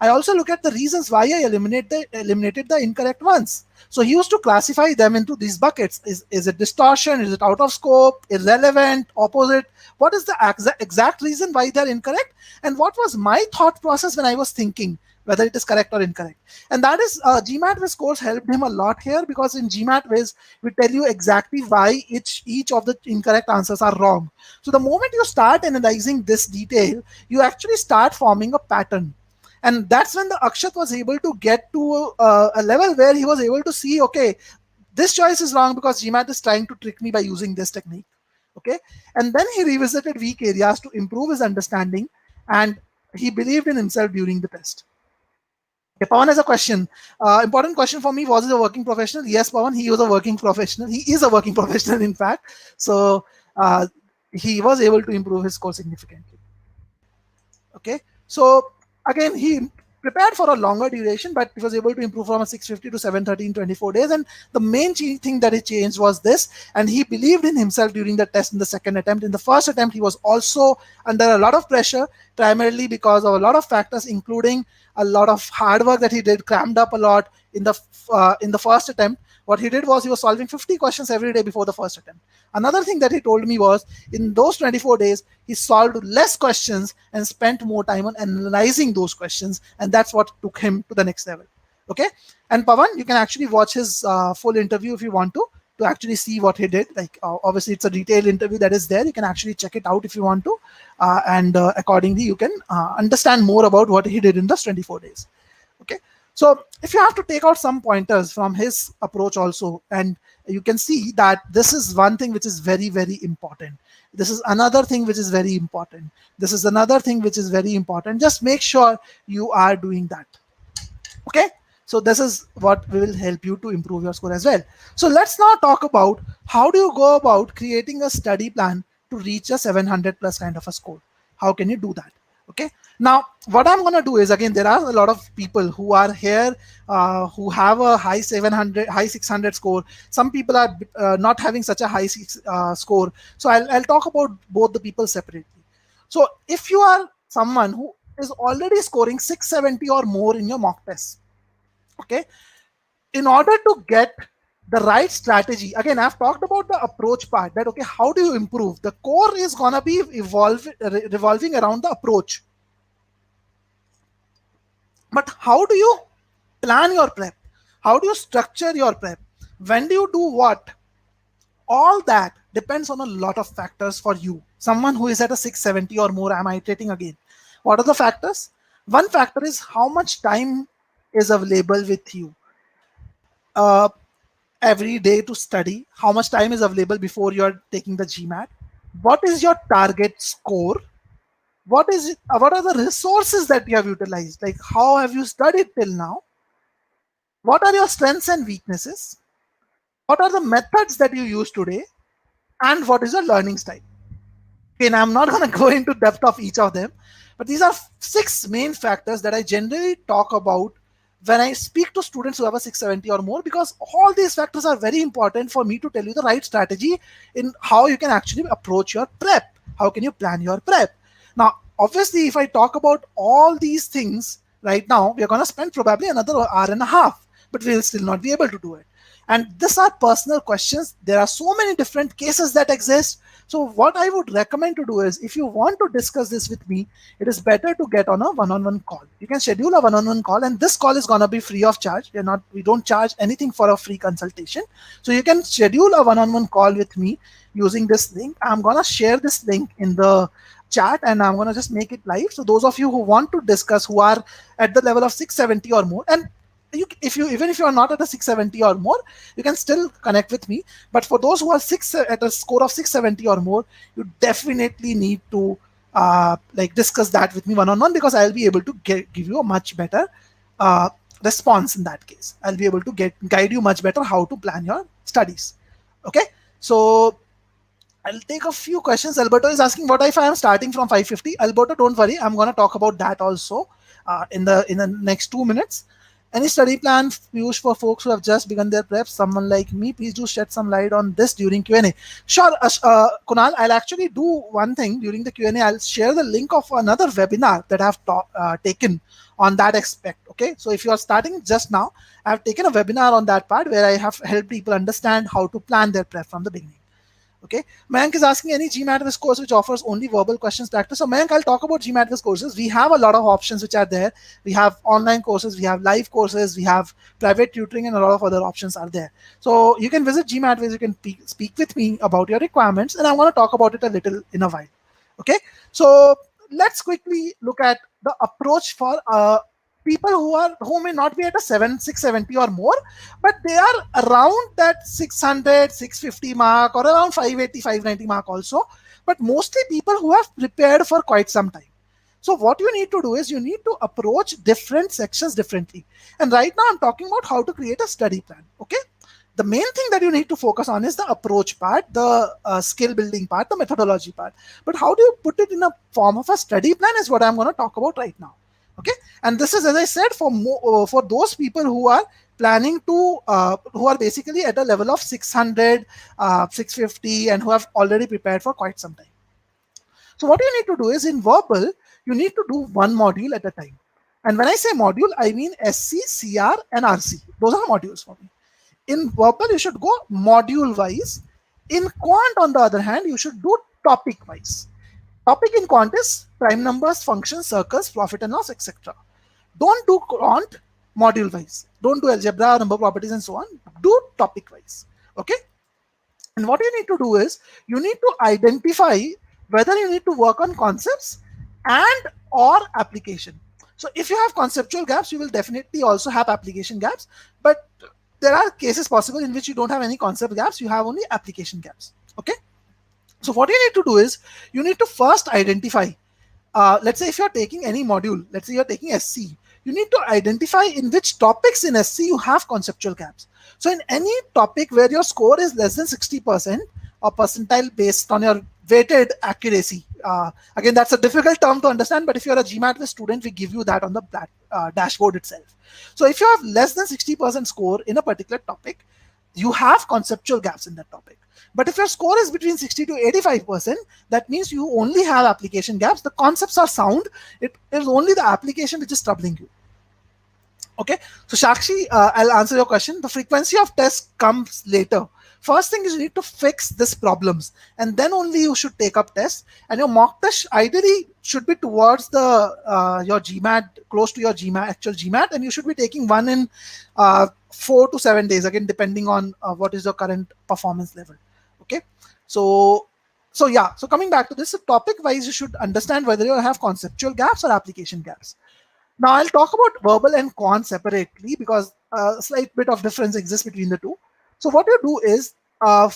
also look at the reasons why I eliminated the incorrect ones. So he used to classify them into these buckets. Is it distortion? Is it out of scope? Irrelevant? Opposite? What is the exact reason why they're incorrect? And what was my thought process when I was thinking whether it is correct or incorrect? And that is GMATWhiz course helped him a lot here, because in GMATWhiz we tell you exactly why each of the incorrect answers are wrong. So the moment you start analyzing this detail, you actually start forming a pattern. And that's when the Akshat was able to get to a level where he was able to see, okay, this choice is wrong because GMAT is trying to trick me by using this technique. Okay. And then he revisited weak areas to improve his understanding, and he believed in himself during the test. Okay, Pawan has a question. Important question for me. Was he a working professional? Yes, Pawan, he was a working professional. He is a working professional, in fact. So he was able to improve his score significantly. Okay. So again, he prepared for a longer duration, but he was able to improve from a 650 to 730 in 24 days. And the main thing that he changed was this, and he believed in himself during the test in the second attempt. In the first attempt, he was also under a lot of pressure, primarily because of a lot of factors, including a lot of hard work that he did, crammed up a lot in the first attempt. What he did was he was solving 50 questions every day before the first attempt. Another thing that he told me was in those 24 days, he solved less questions and spent more time on analyzing those questions. And that's what took him to the next level. Okay. And Pawan, you can actually watch his full interview if you want to actually see what he did. Like obviously it's a detailed interview that is there. You can actually check it out if you want to. And accordingly, you can understand more about what he did in those 24 days. Okay. So if you have to take out some pointers from his approach also, and you can see that this is one thing which is very, very important. This is another thing which is very important. This is another thing which is very important. Just make sure you are doing that. Okay. So this is what will help you to improve your score as well. So let's now talk about how do you go about creating a study plan to reach a 700 plus kind of a score. How can you do that? Okay. Now, what I'm going to do is, again, there are a lot of people who are here who have a high 700, high 600 score. Some people are not having such a high score. So I'll talk about both the people separately. So if you are someone who is already scoring 670 or more in your mock test, okay, in order to get the right strategy, again, I've talked about the approach part, that, okay, how do you improve? The core is going to be revolving around the approach. But how do you plan your prep? How do you structure your prep? When do you do what? All that depends on a lot of factors for you. Someone who is at a 670 or more, I'm iterating again. What are the factors? One factor is how much time is available with you every day to study. How much time is available before you're taking the GMAT? What is your target score? What are the resources that you have utilized? Like, how have you studied till now? What are your strengths and weaknesses? What are the methods that you use today? And what is your learning style? Okay, now I'm not going to go into depth of each of them, but these are 6 main factors that I generally talk about when I speak to students who have a 670 or more, because all these factors are very important for me to tell you the right strategy in how you can actually approach your prep. How can you plan your prep? Now, obviously, if I talk about all these things right now, we're going to spend probably another hour and a half, but we'll still not be able to do it. And these are personal questions. There are so many different cases that exist. So what I would recommend to do is, if you want to discuss this with me, it is better to get on a one-on-one call. You can schedule a one-on-one call, and this call is going to be free of charge. We don't charge anything for a free consultation. So you can schedule a one-on-one call with me using this link. I'm going to share this link in the chat, and I'm going to just make it live. So those of you who want to discuss, who are at the level of 670 or more, and even if you are not at a 670 or more, you can still connect with me. But for those who are at a score of 670 or more, you definitely need to discuss that with me one-on-one, because I'll be able to give you a much better response in that case. I'll be able to guide you much better how to plan your studies. Okay, so I'll take a few questions. Alberto is asking, what if I am starting from 550? Alberto, don't worry, I'm going to talk about that also in the next 2 minutes. Any study plan, Piyush, for folks who have just begun their prep? Someone like me, please do shed some light on this during Q&A. Sure, Kunal, I'll actually do one thing during the Q&A. I'll share the link of another webinar that I've taken on that aspect. Okay, so if you are starting just now, I've taken a webinar on that part where I have helped people understand how to plan their prep from the beginning. Okay, Mayank is asking any GMATWhiz course which offers only verbal questions practice. So Mayank, I'll talk about GMATWhiz courses. We have a lot of options which are there. We have online courses, we have live courses, we have private tutoring, and a lot of other options are there. So you can visit GMATWhiz, you can speak with me about your requirements, and I'm going to talk about it a little in a while. Okay, so let's quickly look at the approach for people who may not be at a 670 or more, but they are around that 600 650 mark or around 580 590 mark also, but mostly people who have prepared for quite some time. So what you need to do is you need to approach different sections differently, and right now I'm talking about how to create a study plan. Okay, the main thing that you need to focus on is the approach part, the skill building part, the methodology part. But how do you put it in a form of a study plan is what I'm going to talk about right now. Okay, and this is, as I said, for those people who are planning to who are basically at a level of 600, 650, and who have already prepared for quite some time. So what you need to do is in verbal, you need to do one module at a time. And when I say module, I mean SC, CR, and RC. Those are modules for me. In verbal, you should go module wise. In quant, on the other hand, you should do topic wise. Topic in quant is prime numbers, functions, circles, profit and loss, etc. Don't do quant module wise. Don't do algebra, number properties, and so on. Do topic wise. Okay. And what you need to do is you need to identify whether you need to work on concepts and or application. So if you have conceptual gaps, you will definitely also have application gaps. But there are cases possible in which you don't have any concept gaps, you have only application gaps. Okay. So what you need to do is you need to first identify, let's say if you're taking any module, let's say you're taking SC, you need to identify in which topics in SC you have conceptual gaps. So in any topic where your score is less than 60% or percentile based on your weighted accuracy, again, that's a difficult term to understand, but if you're a GMATWhiz student, we give you that on the dashboard itself. So if you have less than 60% score in a particular topic, you have conceptual gaps in that topic. But if your score is between 60 to 85%, that means you only have application gaps. The concepts are sound. It is only the application which is troubling you. Okay, so Shakshi, I'll answer your question. The frequency of tests comes later. First thing is you need to fix these problems, and then only you should take up tests. And your mock test ideally should be towards the your GMAT, close to your GMAT, actual GMAT, and you should be taking one in 4 to 7 days, again depending on what is your current performance level. Okay, so yeah, so coming back to this, so topic wise, you should understand whether you have conceptual gaps or application gaps. Now I'll talk about verbal and quant separately because a slight bit of difference exists between the two. So what you do is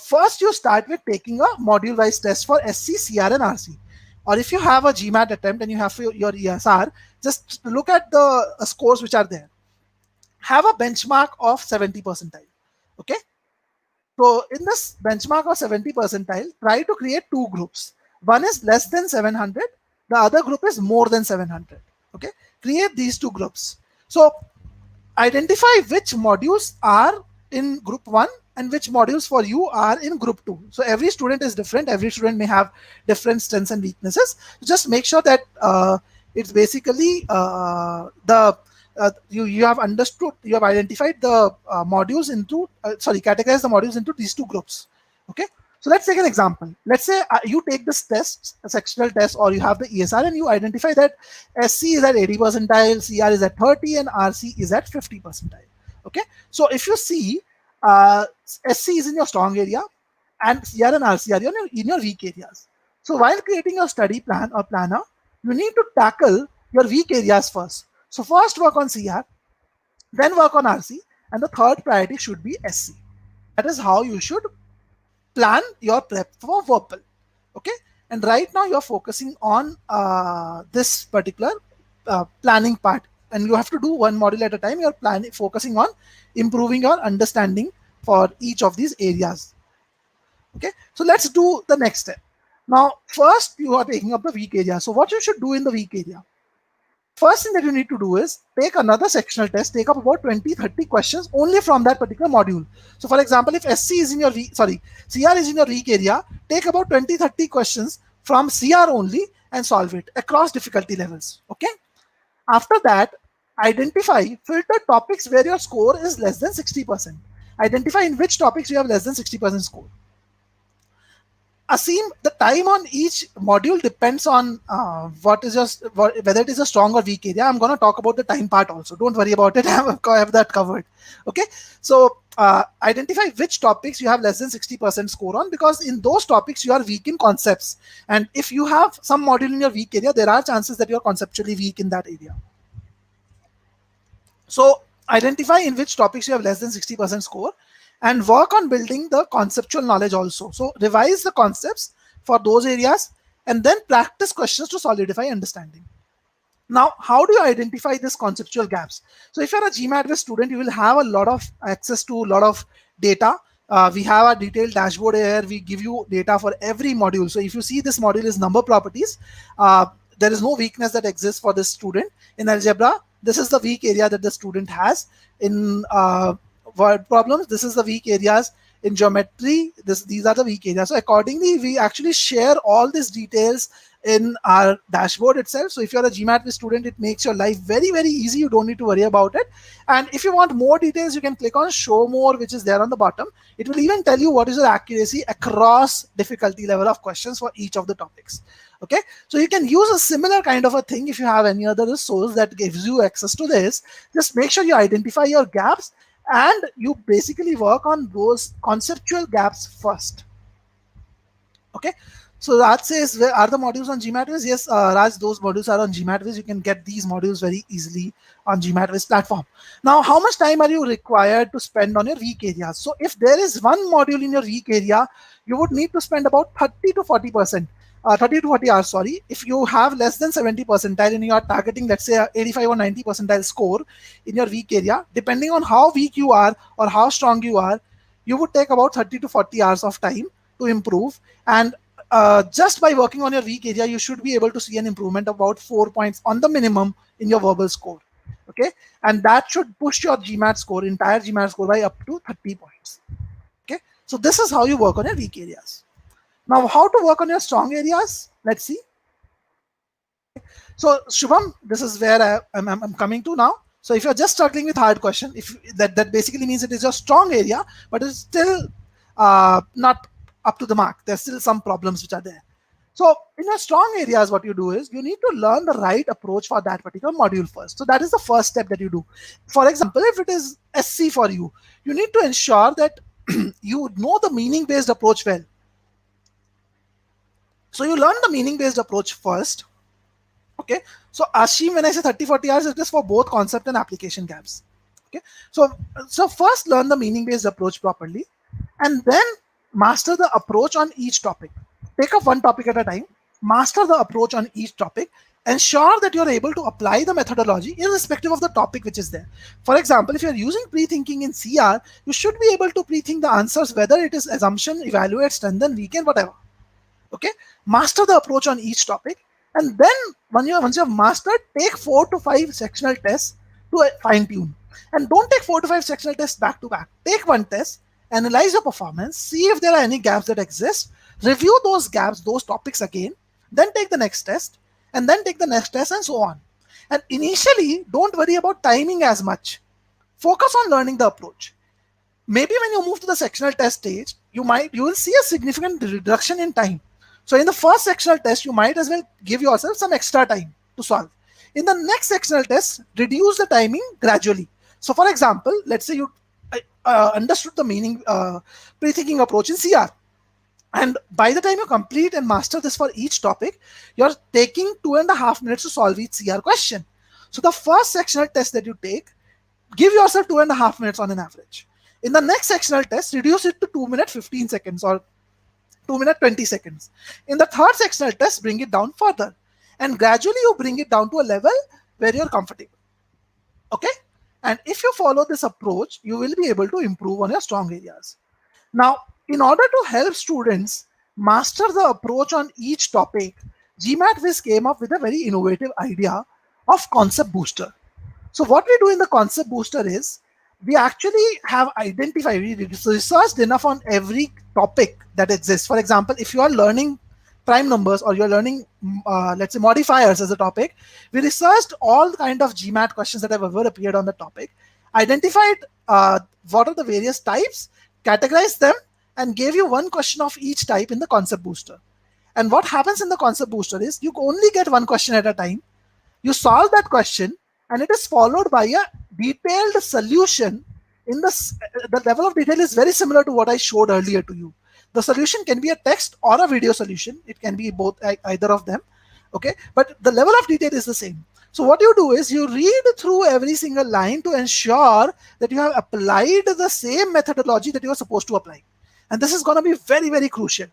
first you start with taking a module wise test for SC, CR, and RC. Or if you have a GMAT attempt and you have your ESR, just look at the scores which are there. Have a benchmark of 70 percentile. Okay. So in this benchmark of 70 percentile, try to create two groups. One is less than 700. The other group is more than 700. Okay. Create these two groups. So identify which modules are in group 1 and which modules for you are in group 2. So every student is different. Every student may have different strengths and weaknesses. Just make sure that it's basically you have understood, you have identified the modules into, categorize the modules into these two groups. Okay. So let's take an example. Let's say you take this test, a sectional test, or you have the ESR and you identify that SC is at 80 percentile, CR is at 30, and RC is at 50 percentile. Okay. So if you see SC is in your strong area and CR and RC are in your weak areas. So while creating your study plan or planner, you need to tackle your weak areas first. So first work on CR, then work on RC, and the third priority should be SC. That is how you should plan your prep for verbal. Okay, and right now you're focusing on this particular planning part, and you have to do one module at a time. You're focusing on improving your understanding for each of these areas. Okay, so let's do the next step. Now first you are taking up the weak area. So what you should do in the weak area, First thing that you need to do is take another sectional test, take up about 20-30 questions only from that particular module. So for example, if SC is in your CR is in your weak area, take about 20-30 questions from CR only and solve it across difficulty levels. Okay. After that, identify filter topics where your score is less than 60%. Identify in which topics you have less than 60% score. Asim, the time on each module depends on whether it is a strong or weak area. I'm going to talk about the time part also. Don't worry about it. I have that covered. Okay. So identify which topics you have less than 60% score on, because in those topics you are weak in concepts. And if you have some module in your weak area, there are chances that you're conceptually weak in that area. So identify in which topics you have less than 60% score and work on building the conceptual knowledge also. So revise the concepts for those areas and then practice questions to solidify understanding. Now, how do you identify these conceptual gaps? So if you're a GMATWhiz student, you will have a lot of access to a lot of data. We have a detailed dashboard here. We give you data for every module. So if you see this module is number properties, there is no weakness that exists for this student. In algebra, this is the weak area that the student has. In word problems, this is the weak areas. In geometry, these are the weak areas. So accordingly, we actually share all these details in our dashboard itself. So if you're a GMAT student, it makes your life very, very easy. You don't need to worry about it. And if you want more details, you can click on show more, which is there on the bottom. It will even tell you what is your accuracy across difficulty level of questions for each of the topics. Okay, so you can use a similar kind of a thing if you have any other resource that gives you access to this. Just make sure you identify your gaps and you basically work on those conceptual gaps first. Okay, so Raj says, where are the modules on GMATWhiz? Yes, Raj, those modules are on GMATWhiz. You can get these modules very easily on GMATWhiz platform. Now, how much time are you required to spend on your weak areas? So if there is one module in your weak area, you would need to spend about 30 to 40%. 30 to 40 hours, sorry. If you have less than 70 percentile and you are targeting, let's say, 85 or 90 percentile score in your weak area, depending on how weak you are or how strong you are, you would take about 30 to 40 hours of time to improve. And just by working on your weak area, you should be able to see an improvement of about 4 points on the minimum in your verbal score. Okay, and that should push your GMAT score, entire GMAT score, by up to 30 points. Okay, so this is how you work on your weak areas. Now, how to work on your strong areas? Let's see. So, Shubham, this is where I'm coming to now. So, if you're just struggling with hard question, if that basically means it is your strong area, but it's still not up to the mark. There's still some problems which are there. So, in your strong areas, what you do is you need to learn the right approach for that particular module first. So, that is the first step that you do. For example, if it is SC for you, you need to ensure that you know the meaning-based approach well. So you learn the meaning-based approach first. Okay. So Ashim, when I say 30-40 hours, it is for both concept and application gaps. Okay. So first learn the meaning-based approach properly, and then master the approach on each topic. Take up one topic at a time, master the approach on each topic, ensure that you're able to apply the methodology irrespective of the topic which is there. For example, if you're using pre-thinking in CR, you should be able to pre-think the answers, whether it is assumption, evaluate, strengthen, weaken, whatever. Okay, master the approach on each topic, and then once you have mastered, take 4 to 5 sectional tests to fine-tune. And don't take 4 to 5 sectional tests back to back. Take one test, analyze your performance, see if there are any gaps that exist, review those gaps, those topics again, then take the next test, and then take the next test, and so on. And initially, don't worry about timing as much. Focus on learning the approach. Maybe when you move to the sectional test stage, you will see a significant reduction in time. So in the first sectional test, you might as well give yourself some extra time to solve. In the next sectional test, reduce the timing gradually. So for example, let's say you understood the meaning pre-thinking approach in CR. And by the time you complete and master this for each topic, you're taking 2.5 minutes to solve each CR question. So the first sectional test that you take, give yourself 2.5 minutes on an average. In the next sectional test, reduce it to 2 minutes 15 seconds or 2 minutes 20 seconds. In the third sectional test, bring it down further. And gradually you bring it down to a level where you're comfortable. Okay? And if you follow this approach, you will be able to improve on your strong areas. Now, in order to help students master the approach on each topic, GMATWhiz came up with a very innovative idea of Concept Booster. So what we do in the Concept Booster is we actually have identified, we researched enough on every topic that exists. For example, if you are learning prime numbers or you're learning, let's say, modifiers as a topic, we researched all kind of GMAT questions that have ever appeared on the topic, identified what are the various types, categorized them, and gave you one question of each type in the Concept Booster. And what happens in the Concept Booster is you only get one question at a time. You solve that question, and it is followed by a detailed solution. In the level of detail is very similar to what I showed earlier to you. The solution can be a text or a video solution. It can be both, either of them. Okay, but the level of detail is the same. So what you do is you read through every single line to ensure that you have applied the same methodology that you are supposed to apply. And this is going to be very, very crucial.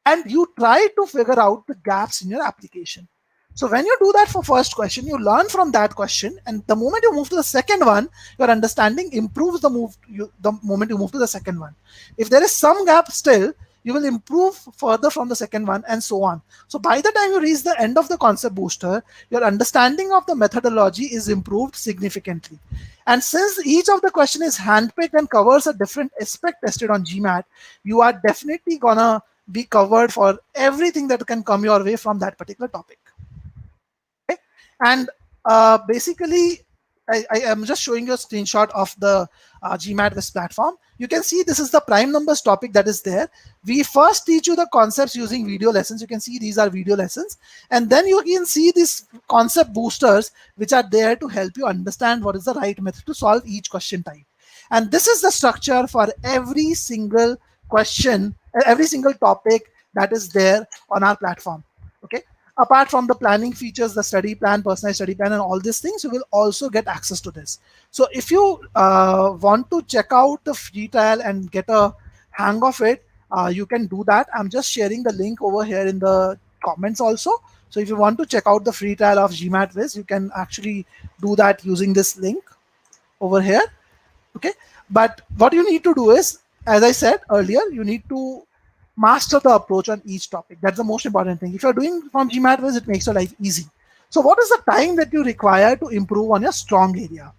And you try to figure out the gaps in your application. So when you do that for first question, you learn from that question, and the moment you move to the second one, your understanding improves the moment you move to the second one. If there is some gap still, you will improve further from the second one, and so on. So by the time you reach the end of the Concept Booster, your understanding of the methodology is improved significantly. And since each of the question is handpicked and covers a different aspect tested on GMAT, you are definitely gonna be covered for everything that can come your way from that particular topic. Okay? And basically, I am just showing you a screenshot of the GMATWhiz platform. You can see this is the prime numbers topic that is there. We first teach you the concepts using video lessons. You can see these are video lessons. And then you can see these concept boosters, which are there to help you understand what is the right method to solve each question type. And this is the structure for every single question, every single topic that is there on our platform. Okay. Apart from the planning features, the study plan, personalized study plan, and all these things, you will also get access to this. So if you want to check out the free trial and get a hang of it, you can do that. I'm just sharing the link over here in the comments also. So if you want to check out the free trial of GMATWhiz, you can actually do that using this link over here. Okay. But what you need to do is, as I said earlier, you need to master the approach on each topic. That's the most important thing. If you're doing from GMATWhiz, it makes your life easy. So what is the time that you require to improve on your strong area?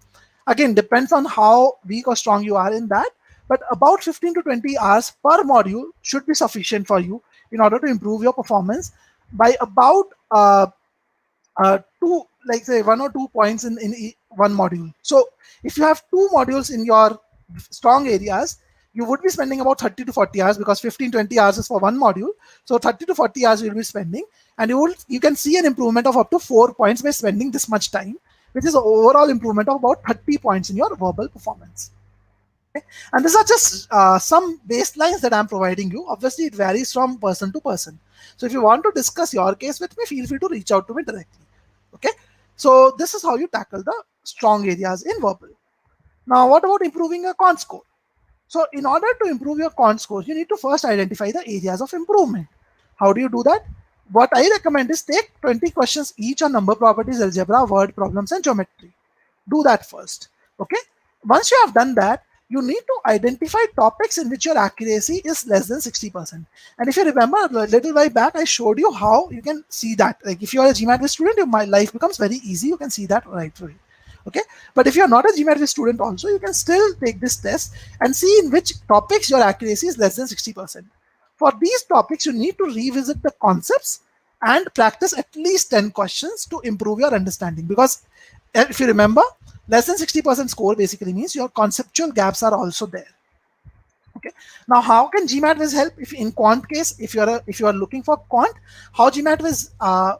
Again, depends on how weak or strong you are in that, but about 15 to 20 hours per module should be sufficient for you in order to improve your performance by about two, like say 1 or 2 points in one module. So if you have 2 modules in your strong areas, you would be spending about 30 to 40 hours, because 15-20 hours is for one module. So 30 to 40 hours you'll be spending, and you can see an improvement of up to 4 points by spending this much time, which is an overall improvement of about 30 points in your verbal performance. Okay? And these are just some baselines that I'm providing you. Obviously, it varies from person to person. So if you want to discuss your case with me, feel free to reach out to me directly. Okay. So this is how you tackle the strong areas in verbal. Now, what about improving your con score? So in order to improve your con scores, you need to first identify the areas of improvement. How do you do that? What I recommend is take 20 questions each on number properties, algebra, word problems, and geometry. Do that first. Okay. Once you have done that, you need to identify topics in which your accuracy is less than 60%. And if you remember a little while back, I showed you how you can see that. Like if you are a GMATWhiz student, your life becomes very easy. You can see that right away. Okay, but if you're not a GMATWhiz student also, you can still take this test and see in which topics your accuracy is less than 60%. For these topics, you need to revisit the concepts and practice at least 10 questions to improve your understanding. Because if you remember, less than 60% score basically means your conceptual gaps are also there. Okay. Now, how can GMATWhiz help? If in quant case, if you are looking for quant, how GMATWhiz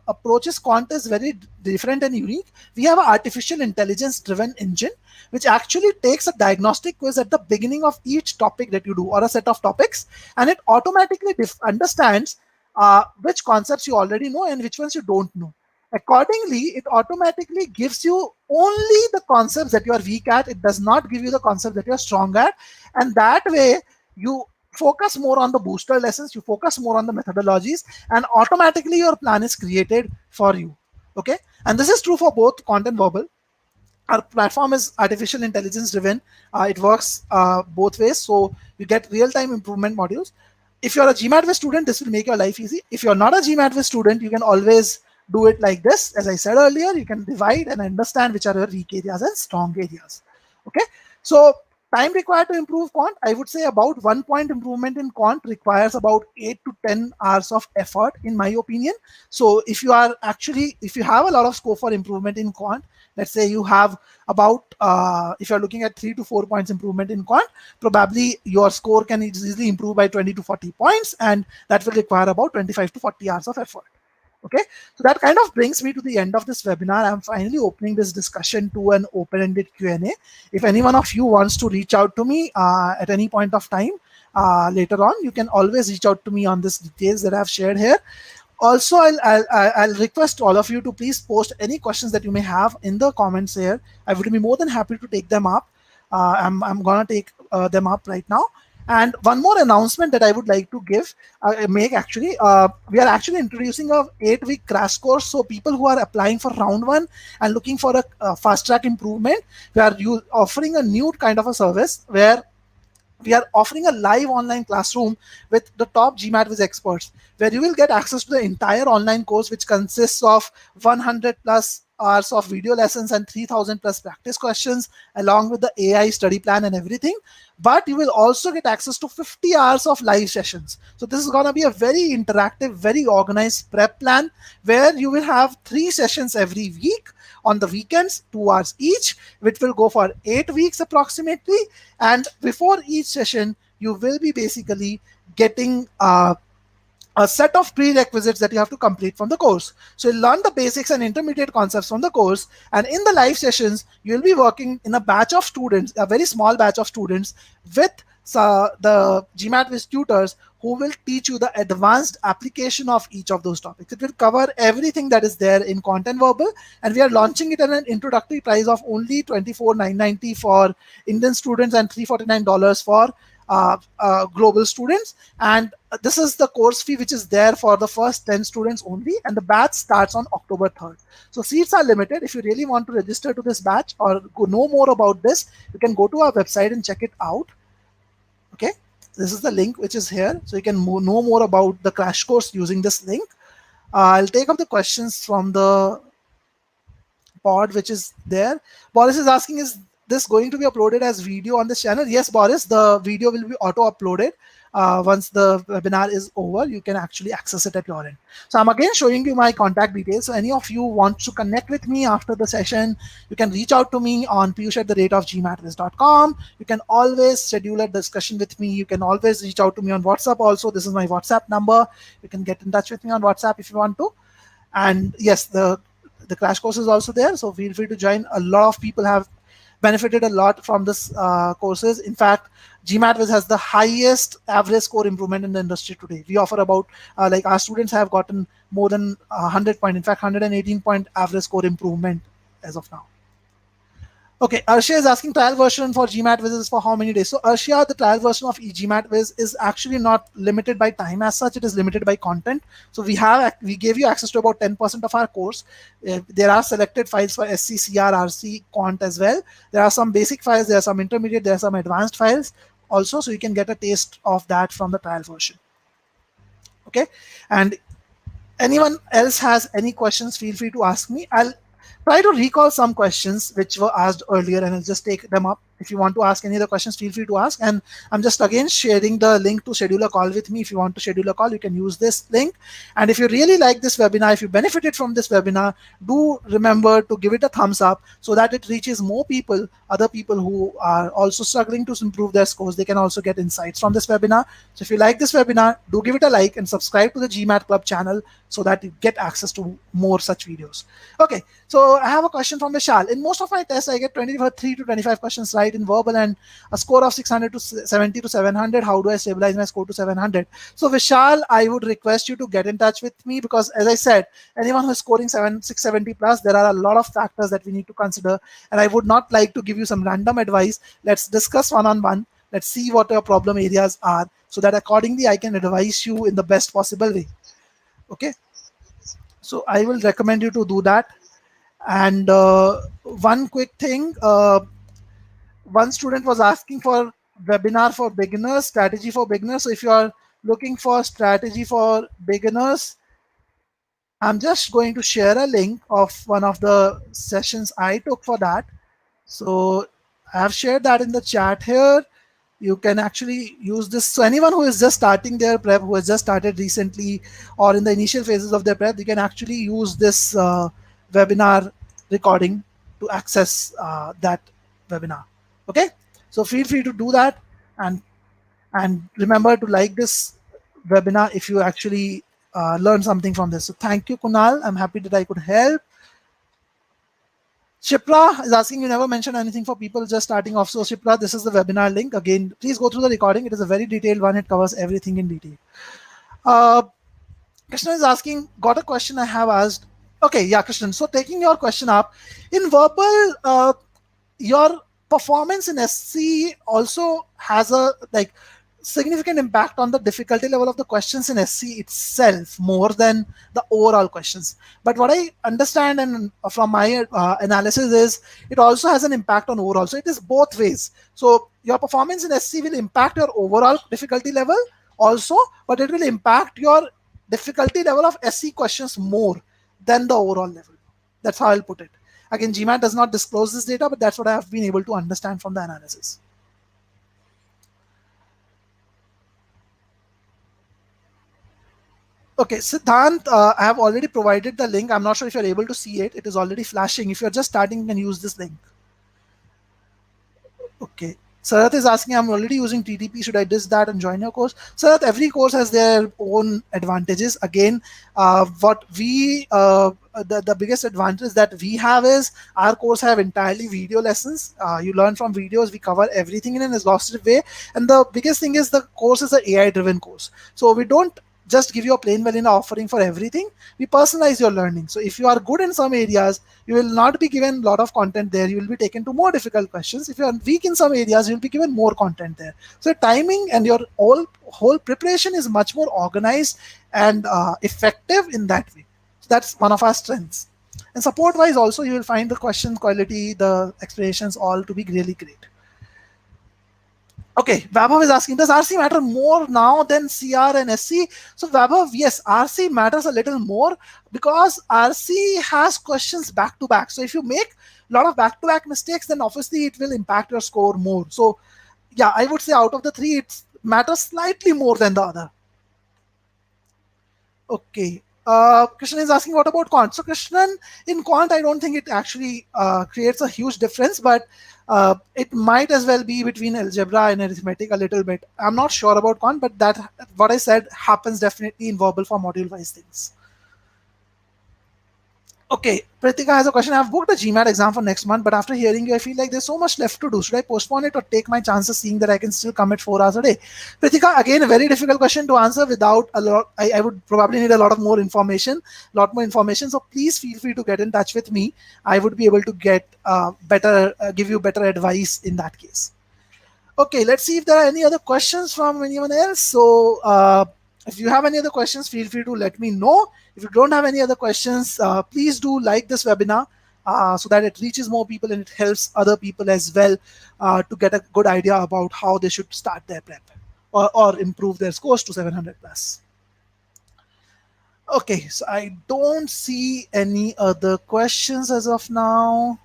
approaches quant is very different and unique. We have an artificial intelligence driven engine which actually takes a diagnostic quiz at the beginning of each topic that you do, or a set of topics, and it automatically understands which concepts you already know and which ones you don't know. Accordingly, it automatically gives you only the concepts that you are weak at. It does not give you the concepts that you are strong at. And that way, you focus more on the booster lessons, you focus more on the methodologies, and automatically your plan is created for you. Okay. And this is true for both quant and verbal. Our platform is artificial intelligence driven. It works both ways. So you get real-time improvement modules. If you're a GMATWhiz student, this will make your life easy. If you're not a GMATWhiz student, you can always do it like this. As I said earlier, you can divide and understand which are your weak areas and strong areas. Okay, so time required to improve quant, I would say about 1 point improvement in quant requires about 8 to 10 hours of effort, in my opinion. So if you are actually, if you have a lot of scope for improvement in quant, let's say you have about, if you're looking at 3 to 4 points improvement in quant, probably your score can easily improve by 20 to 40 points, and that will require about 25 to 40 hours of effort. Okay, so that kind of brings me to the end of this webinar. I'm finally opening this discussion to an open-ended Q&A. If any one of you wants to reach out to me at any point of time later on, you can always reach out to me on these details that I've shared here. Also, I'll request all of you to please post any questions that you may have in the comments here. I would be more than happy to take them up. I'm gonna take them up right now. And one more announcement that I would like to make actually, we are actually introducing a 8-week crash course. So people who are applying for round 1 and looking for a fast track improvement, we are offering a new kind of a service where we are offering a live online classroom with the top GMATWhiz experts, where you will get access to the entire online course, which consists of 100 plus hours of video lessons and 3000 plus practice questions, along with the AI study plan and everything. But you will also get access to 50 hours of live sessions. So this is going to be a very interactive, very organized prep plan, where you will have 3 sessions every week on the weekends, 2 hours each, which will go for 8 weeks approximately. And before each session, you will be basically getting a set of prerequisites that you have to complete from the course. So you'll learn the basics and intermediate concepts from the course. And in the live sessions, you'll be working in a batch of students, a very small batch of students, with the GMATWhiz tutors who will teach you the advanced application of each of those topics. It will cover everything that is there in content verbal, and we are launching it at an introductory price of only $24,990 for Indian students and $349 for global students. And this is the course fee which is there for the first 10 students only, and the batch starts on October 3rd. So seats are limited. If you really want to register to this batch or know more about this, you can go to our website and check it out. Okay, this is the link which is here, so you can know more about the crash course using this link. I'll take up the questions from the pod which is there. Boris is asking, is this going to be uploaded as video on this channel? Yes, Boris, the video will be auto uploaded. Once the webinar is over, you can actually access it at your end. So I'm again showing you my contact details. So any of you want to connect with me after the session, you can reach out to me on piyush@GMATWhiz.com. You can always schedule a discussion with me. You can always reach out to me on WhatsApp also. This is my WhatsApp number. You can get in touch with me on WhatsApp if you want to. And yes, the crash course is also there. So feel free to join. A lot of people have benefited a lot from this courses. In fact, GMATWhiz has the highest average score improvement in the industry today. We offer about, like our students have gotten more than 100 point, in fact, 118 point average score improvement as of now. Okay, Arshia is asking trial version for GMATWhiz is for how many days? So Arshia, the trial version of GMATWhiz is actually not limited by time as such. It is limited by content. So we gave you access to about 10% of our course. There are selected files for SC, CR, RC, Quant as well. There are some basic files. There are some intermediate. There are some advanced files also. So you can get a taste of that from the trial version. Okay, and anyone else has any questions, feel free to ask me. I'll try to recall some questions which were asked earlier, and I'll just take them up. If you want to ask any other questions, feel free to ask. And I'm just again sharing the link to schedule a call with me. If you want to schedule a call, you can use this link. And if you really like this webinar, if you benefited from this webinar, do remember to give it a thumbs up so that it reaches more people, other people who are also struggling to improve their scores. They can also get insights from this webinar. So if you like this webinar, do give it a like and subscribe to the GMAT Club channel so that you get access to more such videos. Okay, so I have a question from Vishal. In most of my tests, I get 23 to 25 questions right in verbal and a score of 600 to 70 to 700. How do I stabilize my score to 700? So Vishal, I would request you to get in touch with me, because as I said, anyone who is scoring 670 plus, there are a lot of factors that we need to consider. And I would not like to give you some random advice. Let's discuss one-on-one. Let's see what your problem areas are, so that accordingly I can advise you in the best possible way. Okay, so I will recommend you to do that. And one quick thing, one student was asking for webinar for beginners, strategy for beginners. So if you are looking for strategy for beginners, I'm just going to share a link of one of the sessions I took for that. So I have shared that in the chat here. You can actually use this. So anyone who is just starting their prep, who has just started recently or in the initial phases of their prep, you can actually use this webinar recording to access that webinar. Okay, so feel free to do that, and remember to like this webinar if you actually learn something from this. So thank you, Kunal. I'm happy that I could help. Shipra is asking, you never mentioned anything for people just starting off. So Shipra, this is the webinar link. Again, please go through the recording. It is a very detailed one. It covers everything in detail. Uh, Krishna is asking, got a question I have asked. Okay, yeah, Krishna. So taking your question up, in verbal, your performance in SC also has a like significant impact on the difficulty level of the questions in SC itself more than the overall questions. But what I understand and from my analysis is it also has an impact on overall. So it is both ways. So your performance in SC will impact your overall difficulty level also, but it will impact your difficulty level of SC questions more than the overall level. That's how I'll put it. Again, GMAT does not disclose this data, but that's what I have been able to understand from the analysis. Okay, Siddhant, I have already provided the link. I'm not sure if you're able to see it. It is already flashing. If you're just starting, you can use this link. Okay. Sarath is asking, I'm already using TTP. Should I disk that and join your course? Sarath, every course has their own advantages. Again, what we the biggest advantage that we have is our course have entirely video lessons. You learn from videos. We cover everything in an exhaustive way. And the biggest thing is the course is an AI driven course. So we don't just give you a plain vanilla offering for everything. We personalize your learning. So if you are good in some areas, you will not be given a lot of content there. You will be taken to more difficult questions. If you are weak in some areas, you will be given more content there. So timing and your whole preparation is much more organized and effective in that way. So that's one of our strengths. And support wise also, you will find the question quality, the explanations all to be really great. Okay, Vaibhav is asking, does RC matter more now than CR and SC? So Vaibhav, yes, RC matters a little more because RC has questions back to back. So if you make a lot of back to back mistakes, then obviously it will impact your score more. So yeah, I would say out of the three, it matters slightly more than the other. Okay. Krishnan is asking, what about quant? So Krishnan, in quant, I don't think it actually creates a huge difference, but it might as well be between algebra and arithmetic a little bit. I'm not sure about quant, but that what I said happens definitely in verbal for module-wise things. Okay, Pritika has a question. I've booked a GMAT exam for next month, but after hearing you, I feel like there's so much left to do. Should I postpone it or take my chances, seeing that I can still commit 4 hours a day? Pritika, again, a very difficult question to answer without a lot. I would probably need a lot of more information, lot more information. So please feel free to get in touch with me. I would be able to get give you better advice in that case. Okay, let's see if there are any other questions from anyone else. So if you have any other questions, feel free to let me know. If you don't have any other questions, please do like this webinar so that it reaches more people and it helps other people as well to get a good idea about how they should start their prep or improve their scores to 700 plus. Okay, so I don't see any other questions as of now.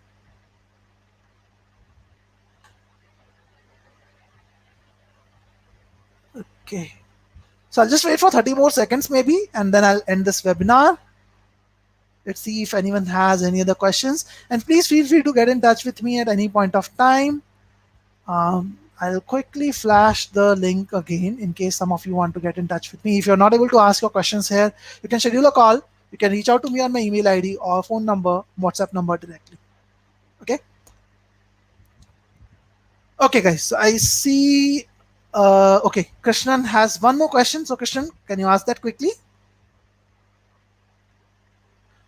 Okay. So I'll just wait for 30 more seconds maybe, and then I'll end this webinar. Let's see if anyone has any other questions. And please feel free to get in touch with me at any point of time. I'll quickly flash the link again in case some of you want to get in touch with me. If you're not able to ask your questions here, you can schedule a call. You can reach out to me on my email ID or phone number, WhatsApp number directly. Okay. Okay, guys. So I see. Okay, Krishnan has one more question. So Krishnan, can you ask that quickly?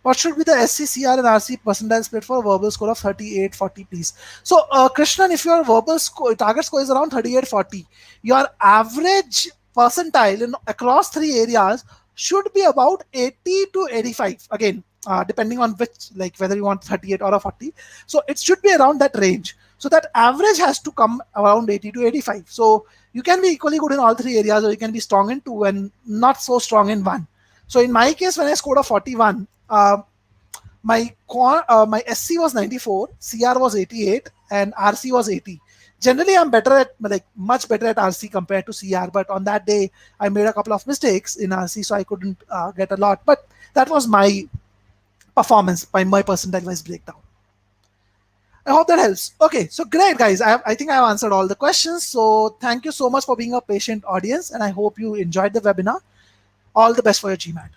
What should be the SCCR and RC percentile split for a verbal score of 3840, please? So, Krishnan, if your verbal score, target score is around 3840, your average percentile across three areas should be about 80 to 85. Again, depending on which, like whether you want 38 or a 40. So, it should be around that range. So, that average has to come around 80 to 85. So, you can be equally good in all three areas, or you can be strong in two and not so strong in one. So in my case, when I scored a 41, my SC was 94, CR was 88, and RC was 80. Generally, I'm better at like much better at RC compared to CR. But on that day, I made a couple of mistakes in RC, so I couldn't get a lot. But that was my performance by my percentile wise breakdown. I hope that helps. Okay, so great, guys. I think I've answered all the questions. So thank you so much for being a patient audience, and I hope you enjoyed the webinar. All the best for your GMAT.